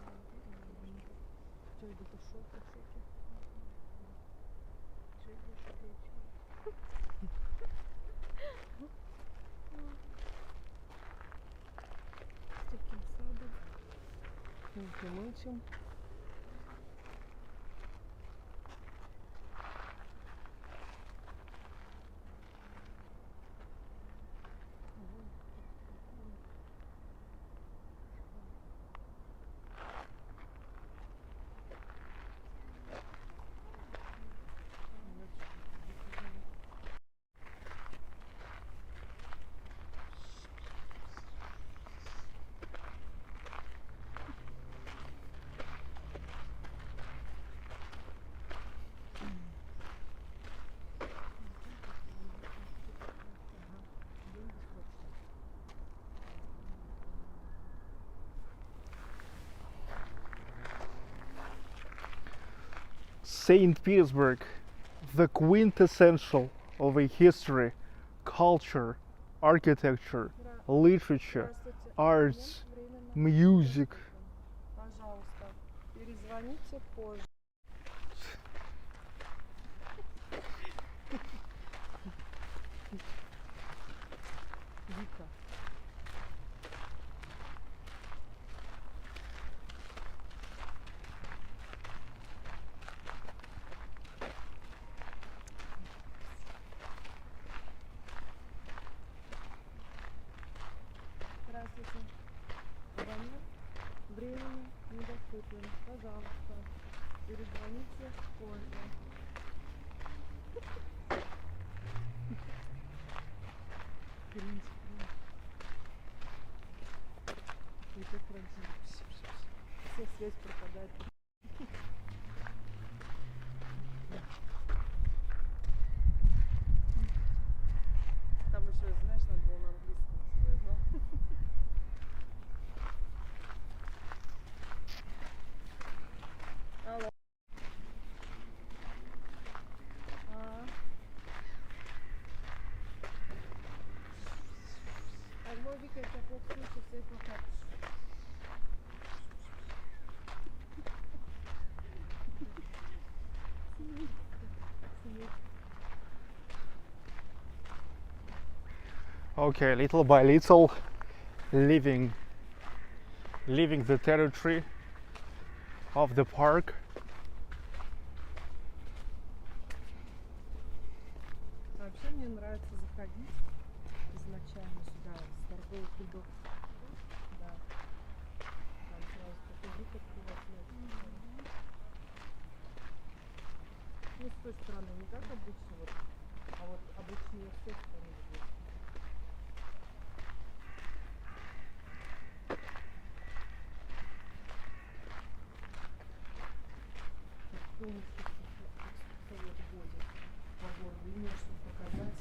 Что это, шоки, шоки. С таким садом. Мытьем. St. Petersburg, the quintessential of a history, culture, architecture, literature, Здравствуйте. arts, Временно. music. Пожалуйста, перезвоните позже. Вика. Здравствуйте. Звонок временно недоступен. Пожалуйста, перезвоните позже. Кринж. И так раньше. Все, связь пропадает. Там еще, знаешь, надо было на английском сказать, да? Алло. Алло, Вика, я тебя плохо слышу, связь плохая. Okay, little by little, leaving the territory of the park. Вообще мне нравится заходить изначально сюда, с торговых рядов. Да. Там сразу такой вид открывать. Ну, с той стороны, не как обычно, вот, а вот обычно я с той стороны выгляжу. Полностью совет ходит по городу, именно чтобы показать.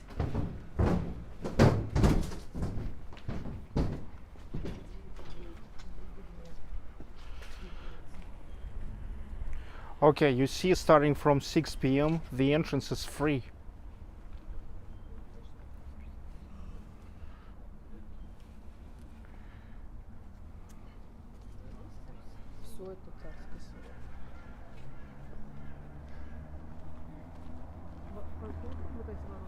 Okay, you see, starting from 6 p.m., the entrance is free. Все это Царское Село. Сколько вот эти ворота?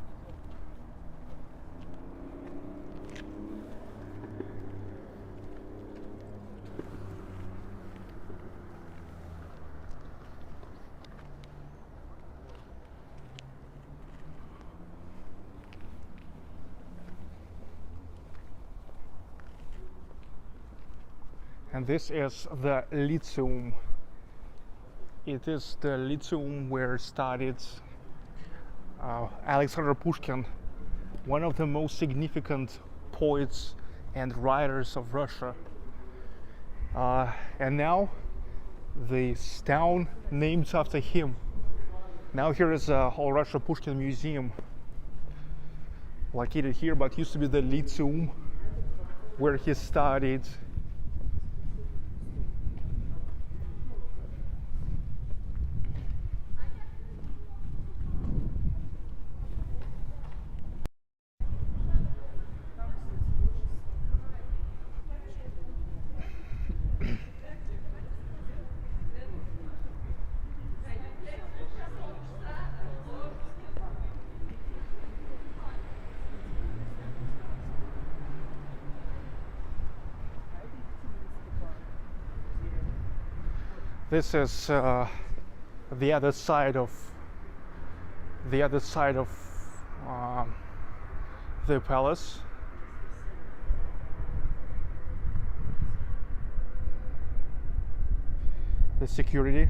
And this is the Lyceum. It is the Lyceum where studied Alexander Pushkin, one of the most significant poets and writers of Russia. And now this town named after him. Now here is a All Russia Pushkin Museum located here, but used to be the Lyceum where he studied. This is the other side of the palace. The security.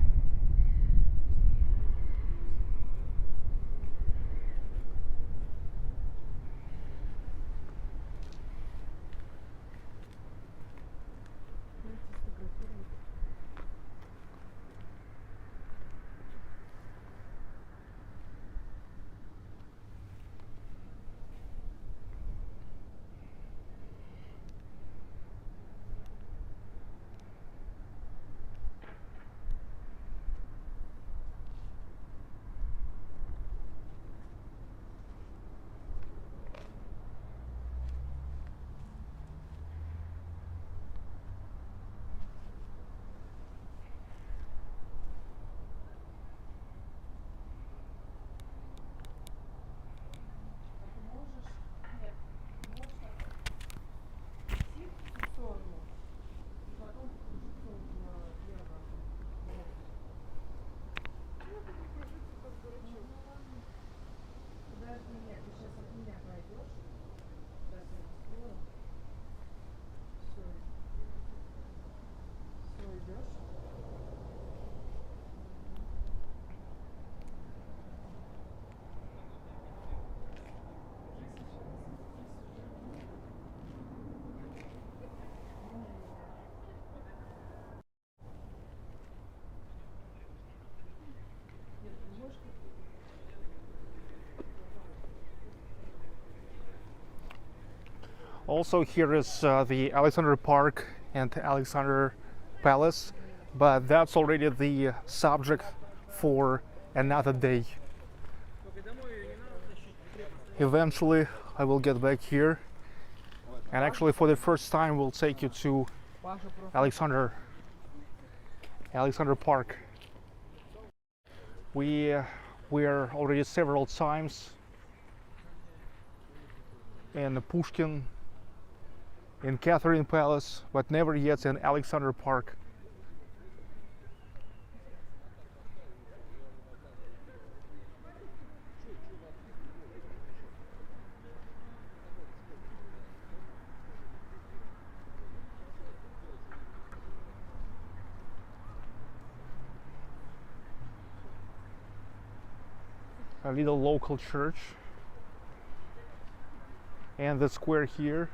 Also, here is the Alexander Park and Alexander Palace, but that's already the subject for another day. Eventually, I will get back here, and actually, for the first time, we'll take you to Alexander Park. We were already several times in Pushkin, in Catherine Palace, but never yet in Alexander Park. A little local church, and the square here.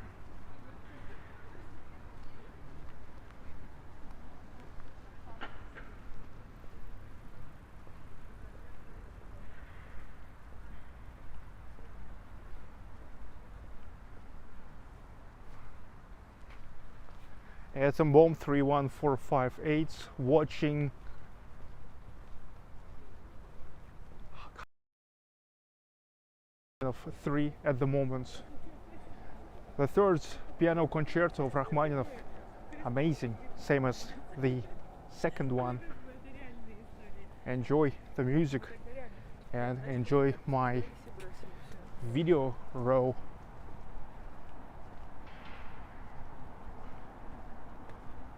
Atom bomb 31458 watching of 3 at the moment. The third piano concerto of Rachmaninoff, amazing, same as the second one. Enjoy the music and enjoy my video row.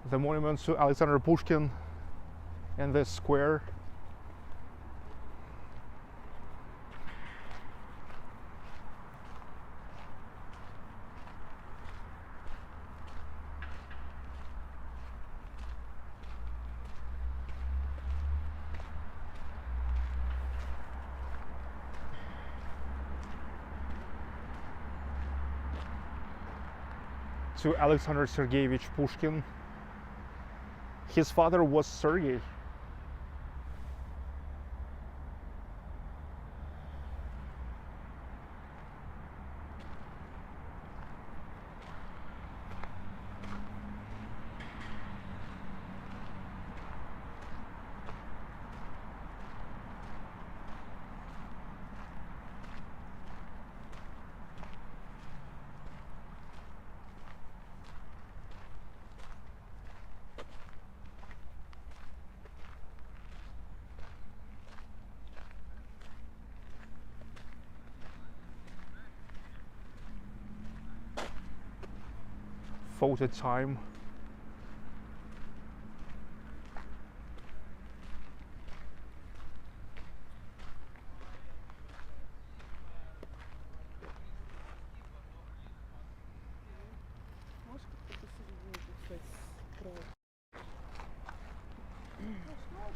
The monument to Alexander Pushkin in this square. To Alexander Sergeyevich Pushkin. His father was Sergey. Photo time.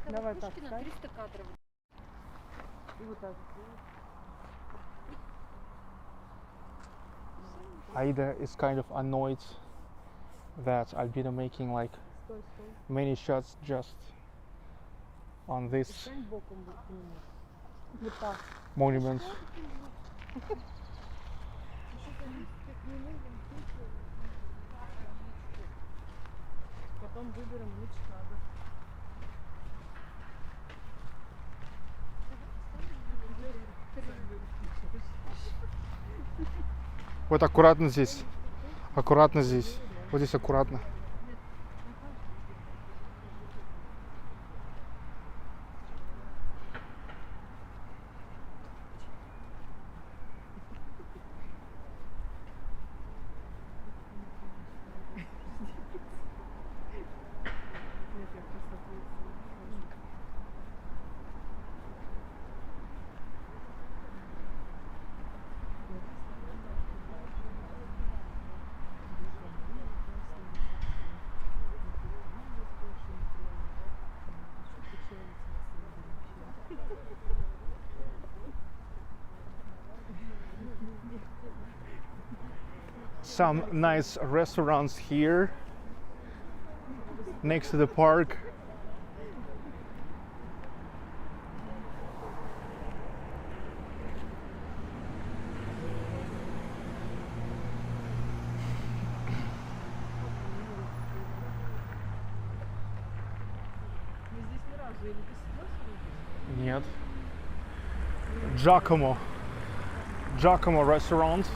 Давай так, Пушкина 300 кадров. и вот так. Aida is kind of annoyed that I've been making like Стой, стой. many shots just on this Стань боком к нему. Вот так. monument. Потом выберем лучший кадр. Вот аккуратно здесь. Аккуратно здесь. Вот здесь аккуратно. some nice restaurants here next to the park. Нет. Giacomo restaurant.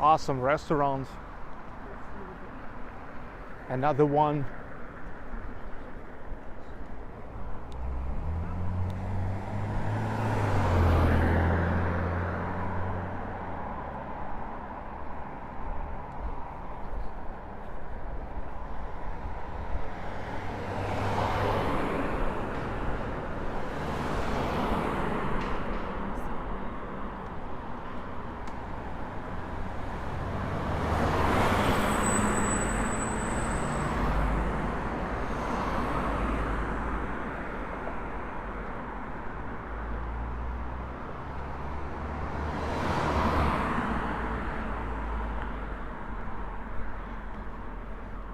Awesome restaurant. Another one.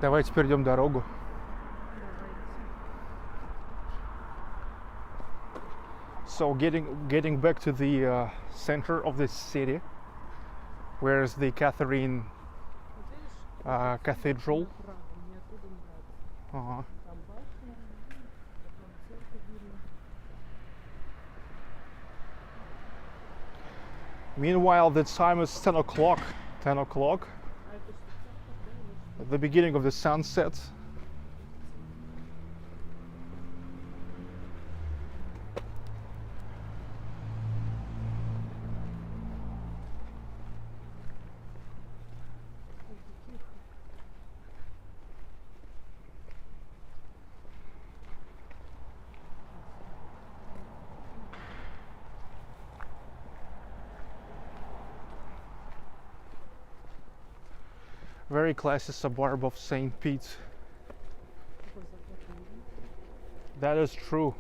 Давайте перейдем дорогу. So getting back to the center of the city, where's the Catherine Cathedral. Meanwhile, the time is 10 o'clock. 10 o'clock. At the beginning of the sunset. Very classy suburb of St. Pete. That is true.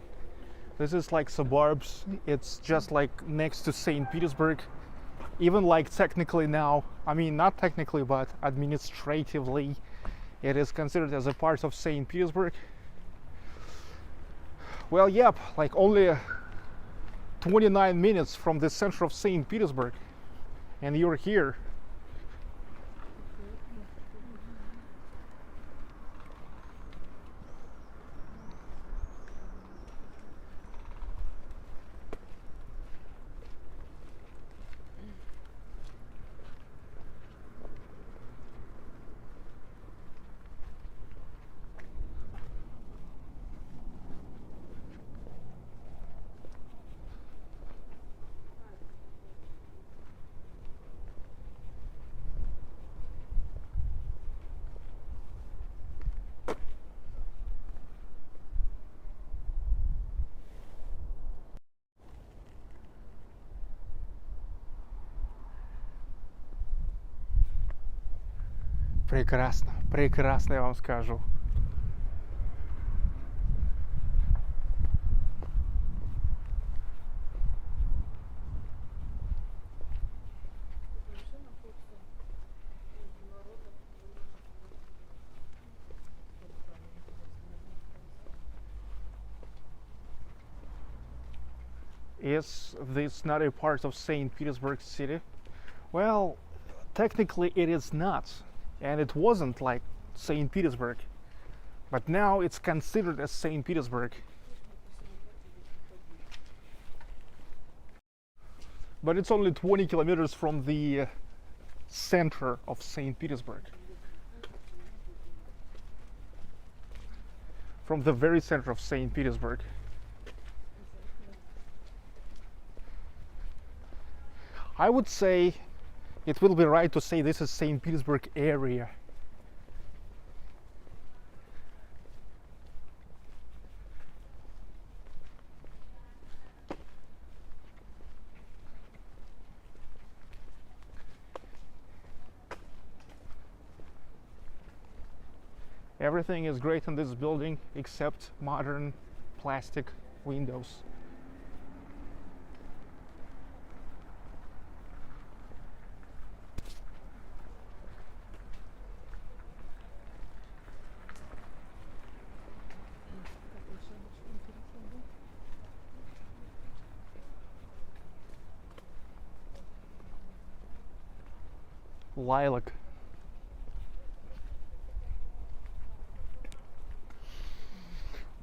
This is like suburbs. It's just like next to St. Petersburg. Even like technically now, I mean not technically but administratively, it is considered as a part of St. Petersburg. Well, yep, like only 29 minutes from the center of St. Petersburg and you're here. Прекрасно, прекрасно, я вам скажу. Is this not a part of St. Petersburg city? Well, technically it is not. And it wasn't like St. Petersburg, but now it's considered as St. Petersburg. But it's only 20 kilometers from the center of St. Petersburg. From the very center of St. Petersburg. I would say it will be right to say this is St. Petersburg area. Everything is great in this building except modern plastic windows. Lilac.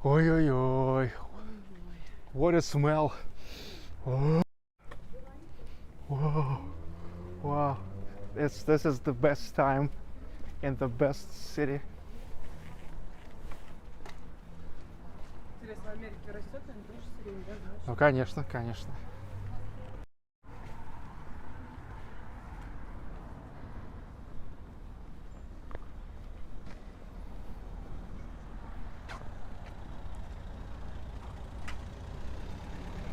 Oi, oi, oi. What a smell. Oh. Whoa. Wow. This is the best time in the best city. Интересно, в Америке растет, они тоже сирень, да, знаешь? Ну, конечно, конечно.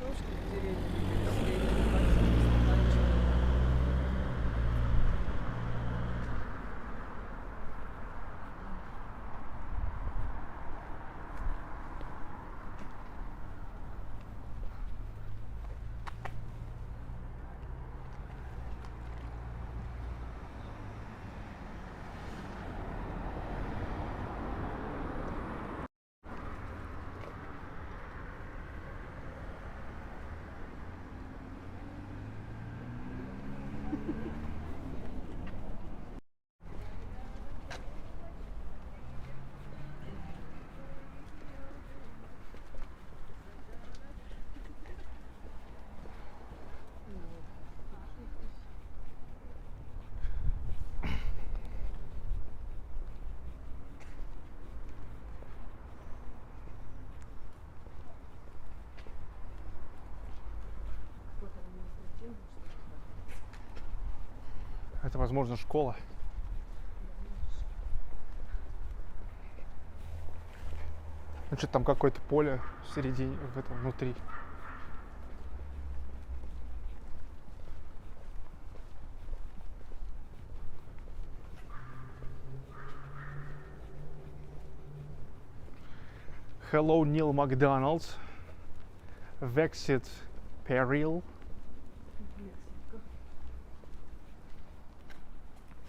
Тоже как в деревне, сирень, стаканчик. Какой-то административный, что ли? Это, возможно, школа. Значит, там какое-то поле в середине, в этом внутри. Hello, Neil McDonald's. Vexit Peril. Мексика.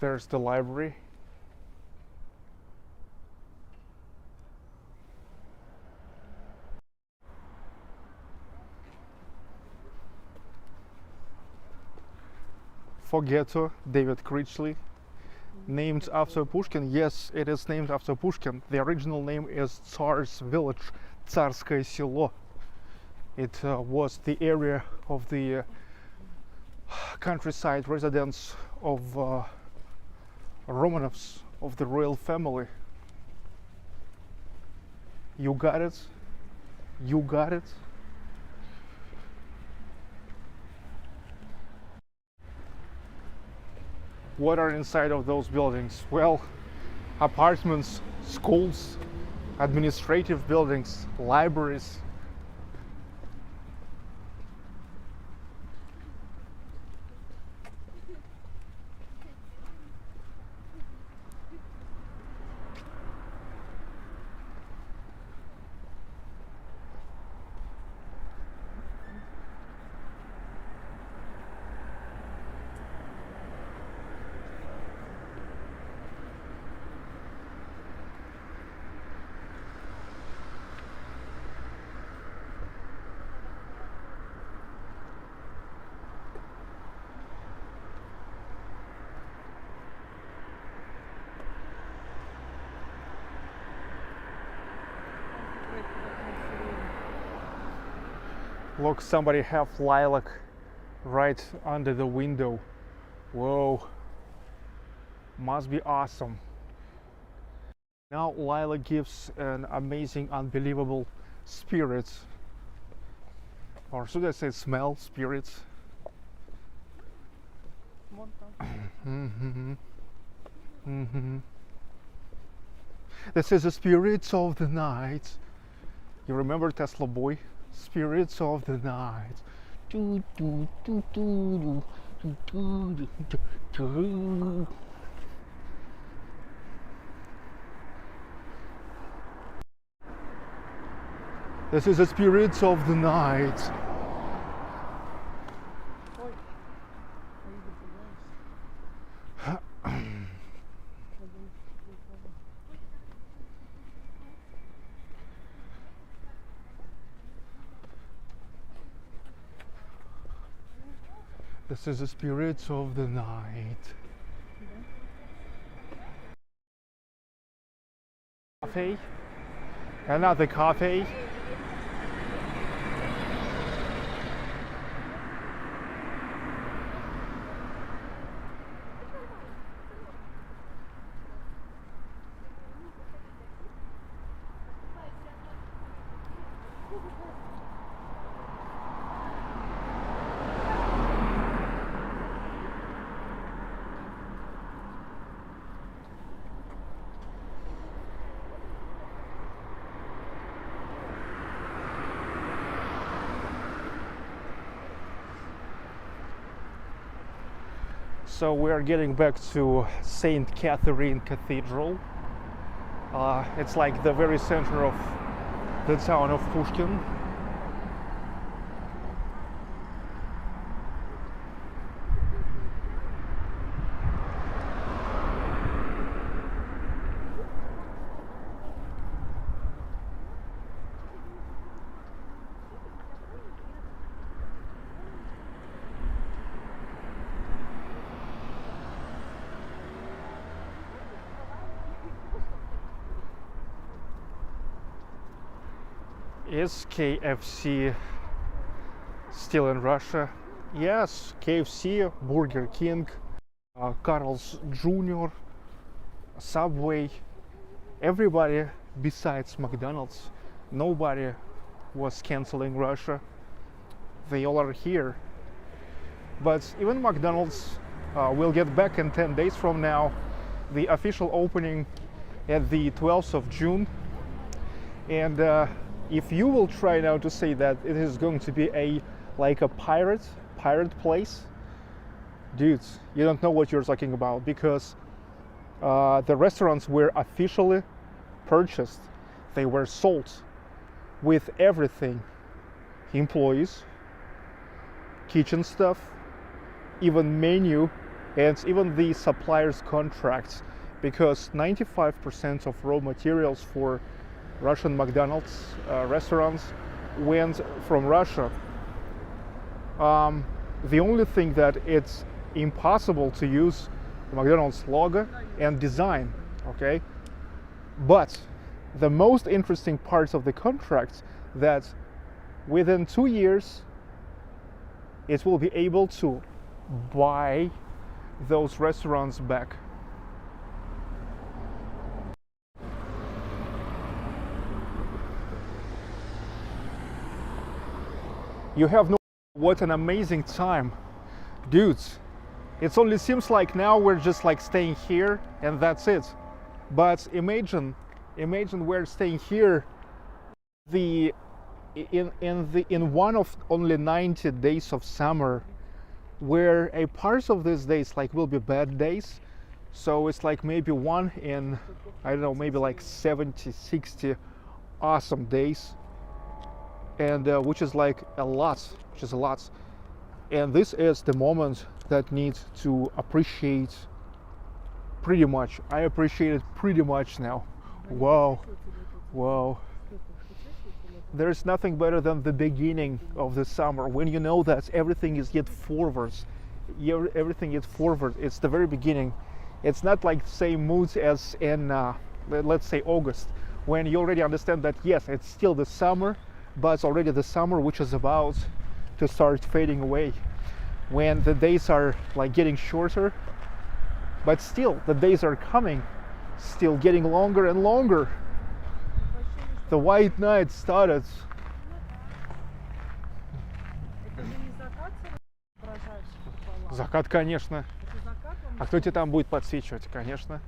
There's the library. Forgetto, David Critchley. Named after Pushkin. Yes, it is named after Pushkin. The original name is Tsar's village, Tsarskoe Selo. It was the area of the countryside residence of Romanovs, of the royal family. You got it? You got it? What are inside of those buildings? Well, apartments, schools, administrative buildings, libraries. Look, somebody have lilac right under the window. Whoa, must be awesome. Now lilac gives an amazing, unbelievable spirit, or should I say smell, spirits. Вон там. Mm-hmm. Mm-hmm. This is the spirits of the night. You remember Tesla Boy? Spirits of the night. Do, do, do, do, do, do, do, do. This is the spirits of the night. Ой. Ой, допугаешь. Один телефон. This is the spirits of the night. Да, cafe. Another cafe. So we are getting back to St. Catherine Cathedral. It's like the very center of the town of Pushkin. Is KFC still in Russia? Yes, KFC, Burger King, Carl's Jr., Subway, everybody besides McDonald's. Nobody was canceling Russia. They all are here. But even McDonald's will get back in 10 days from now. The official opening at the 12th of June. And if you will try now to say that it is going to be like a pirate place, dudes, you don't know what you're talking about, because the restaurants were officially purchased. They were sold with everything: employees, kitchen stuff, even menu, and even the suppliers' contracts, because 95% of raw materials for Russian McDonald's restaurants went from Russia. The only thing that it's impossible to use the McDonald's logo and design, okay? But the most interesting parts of the contract, that within 2 years it will be able to buy those restaurants back. You have no idea what an amazing time, dudes. It only seems like now we're just like staying here and that's it. But imagine we're staying here in one of only 90 days of summer, where a part of these days like will be bad days. So it's like maybe one in, I don't know, maybe like 70, 60 awesome days. And which is like a lot, and this is the moment that needs to appreciate pretty much. I appreciate it pretty much now. Wow. There's nothing better than the beginning of the summer, when you know that everything is yet forwards. Everything is forward. It's the very beginning. It's not like the same moods as in let's say August, when you already understand that yes, it's still the summer, but it's already the summer which is about to start fading away, when the days are like getting shorter, but still the days are coming, still getting longer and longer. The white night started. Закат, конечно. А кто тебе там будет подсвечивать? Конечно.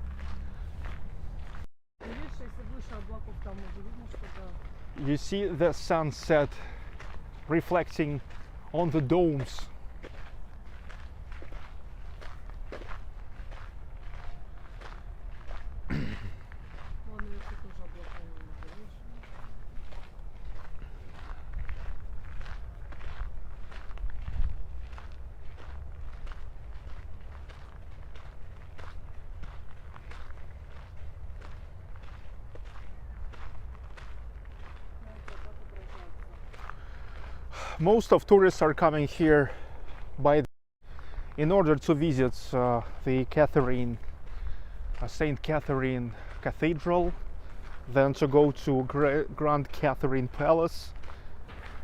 You see the sunset reflecting on the domes. Most of tourists are coming here in order to visit the St. Catherine Cathedral, then to go to Grand Catherine Palace,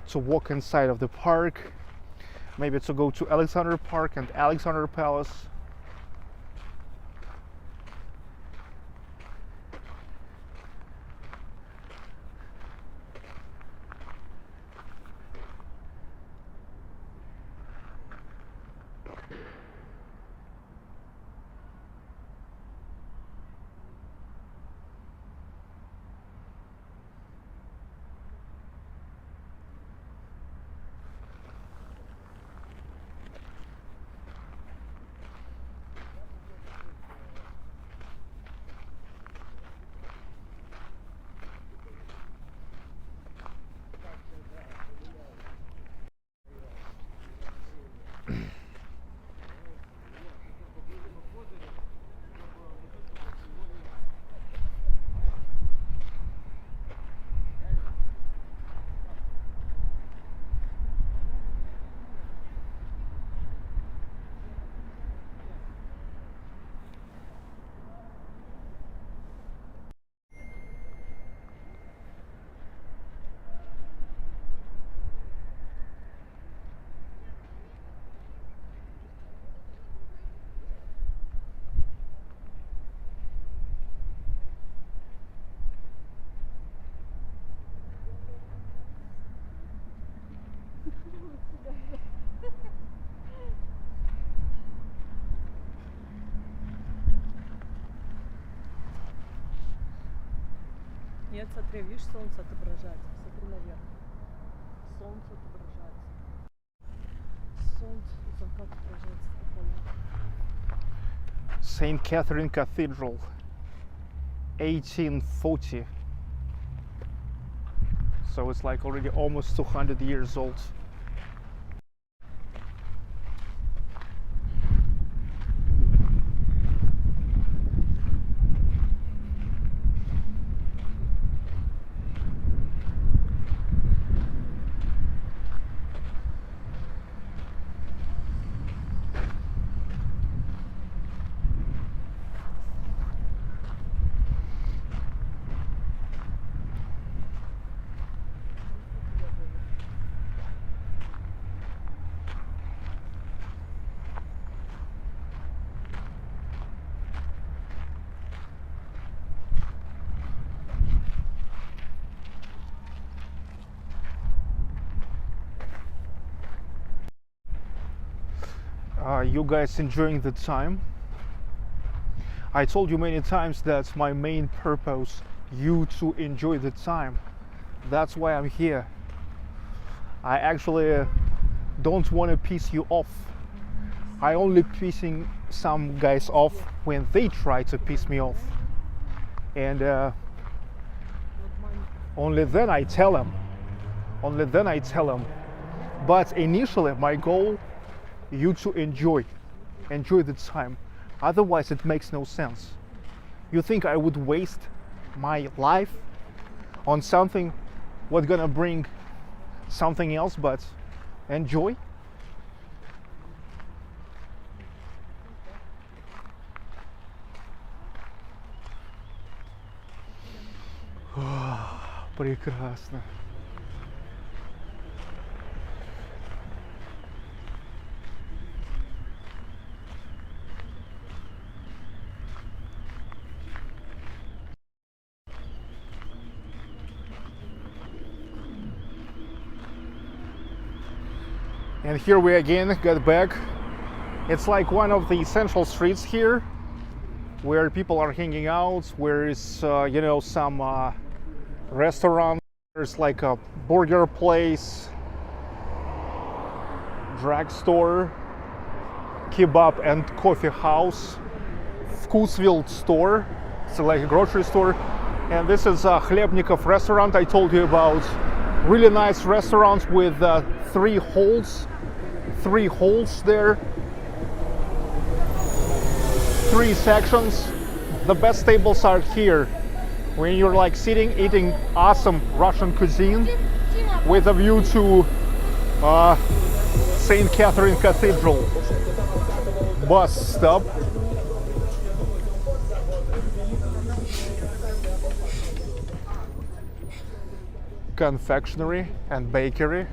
to walk inside of the park, maybe to go to Alexander Park and Alexander Palace. Нет, смотри, видишь, солнце отображается. Смотри наверх. Солнце отображается. Солнце, как отражается такое. St. Catherine Cathedral, 1840. So it's like already almost 200 years old. You guys enjoying the time? I told you many times that my main purpose, you to enjoy the time. That's why I'm here. I actually don't want to piss you off. I only pissing some guys off when they try to piss me off. And only then I tell them. Only then I tell them. But initially my goal, you to enjoy the time. Otherwise it makes no sense. You think I would waste my life on something what's gonna bring something else but enjoy? Прекрасно. And here we again got back. It's like one of the central streets here where people are hanging out, where is you know, some restaurant. There's like a burger place, drugstore, kebab and coffee house, Vkusville store. It's like a grocery store. And this is a Khlebnikov restaurant I told you about. Really nice restaurant with three holes there, 3 sections. The best tables are here when you're like sitting eating awesome Russian cuisine with a view to St. Catherine Cathedral bus stop. confectionery and bakery.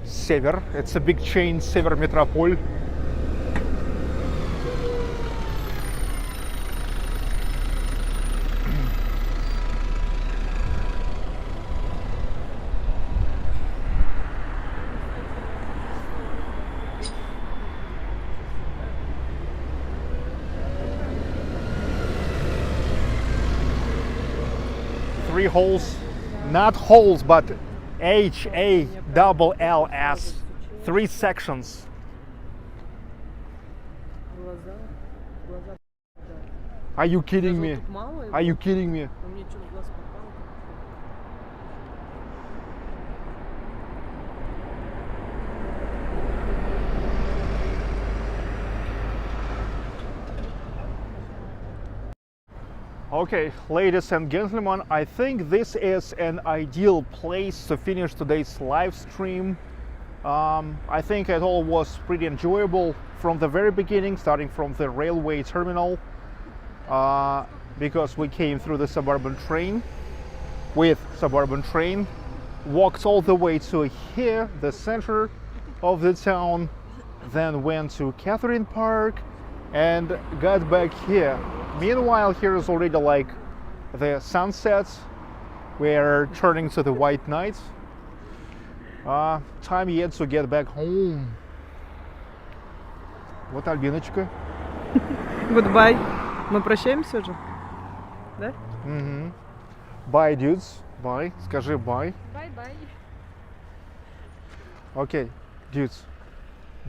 Sever. It's a big chain, Sever Metropole. Three holes, not holes, but HALLS. 3 sections. Глаза. Глаза. Are you kidding me? Тут мало его? Are you kidding me? Но мне что в глаз попало? Okay, ladies and gentlemen, I think this is an ideal place to finish today's live stream. I think it all was pretty enjoyable from the very beginning, starting from the railway terminal, because we came through the suburban train, walked all the way to here, the center of the town, then went to Catherine Park and got back here. Meanwhile, here is already like the sunset. We're turning to the white night. Time yet to get back home. Вот Альбиночка. Goodbye. Мы прощаемся уже? Да? Bye, dudes. Bye. Скажи bye. Bye-bye. Okay, dudes.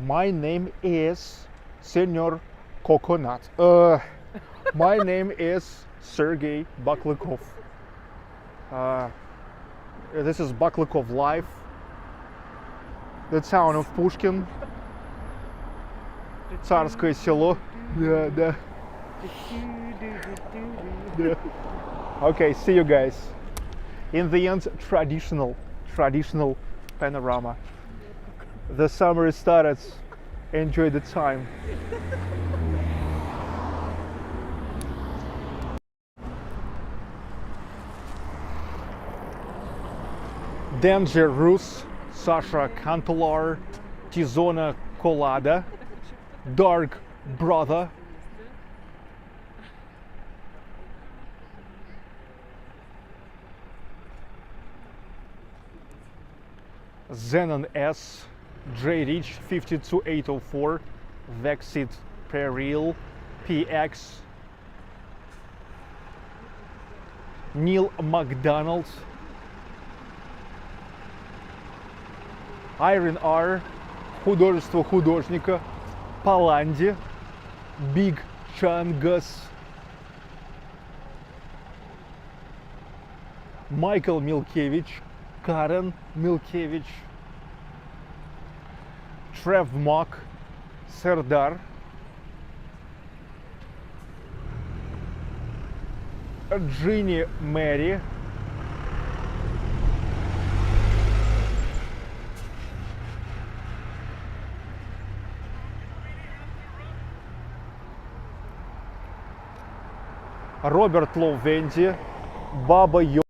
My name is Senor Coconut. My name is Sergey Baklykov. This is Baklykov Live. The town of Pushkin. Tsarskoe Selo. Yeah. Okay, see you guys. In the end, traditional panorama. The summer started. Enjoy the time. Dangerous, Sasha Cantolar, Tizona Colada, Dark Brother, Xenon S, J Rich 52804, Vexit Peril, PX, Neil McDonald, Iron R, Художество художника, Паланди, Big Changas, Michael Milkevich, Karen Milkevich, Trev Mock, Serdar, Ginny Mary, Роберт Ловенди, Баба Йо.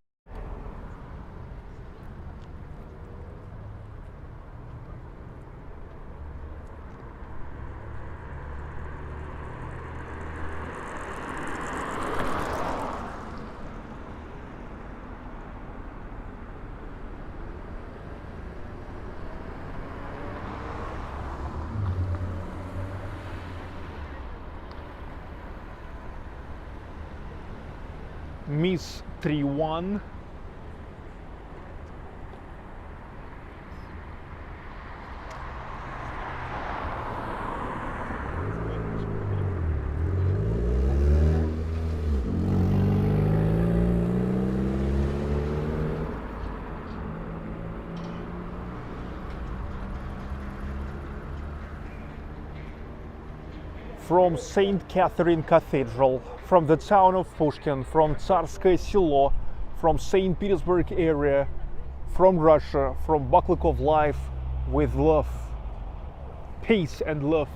Miss 3-1. From St. Catherine Cathedral, from the town of Pushkin, from Tsarskoe Selo, from St. Petersburg area, from Russia, from Baklykov Life, with love, peace and love.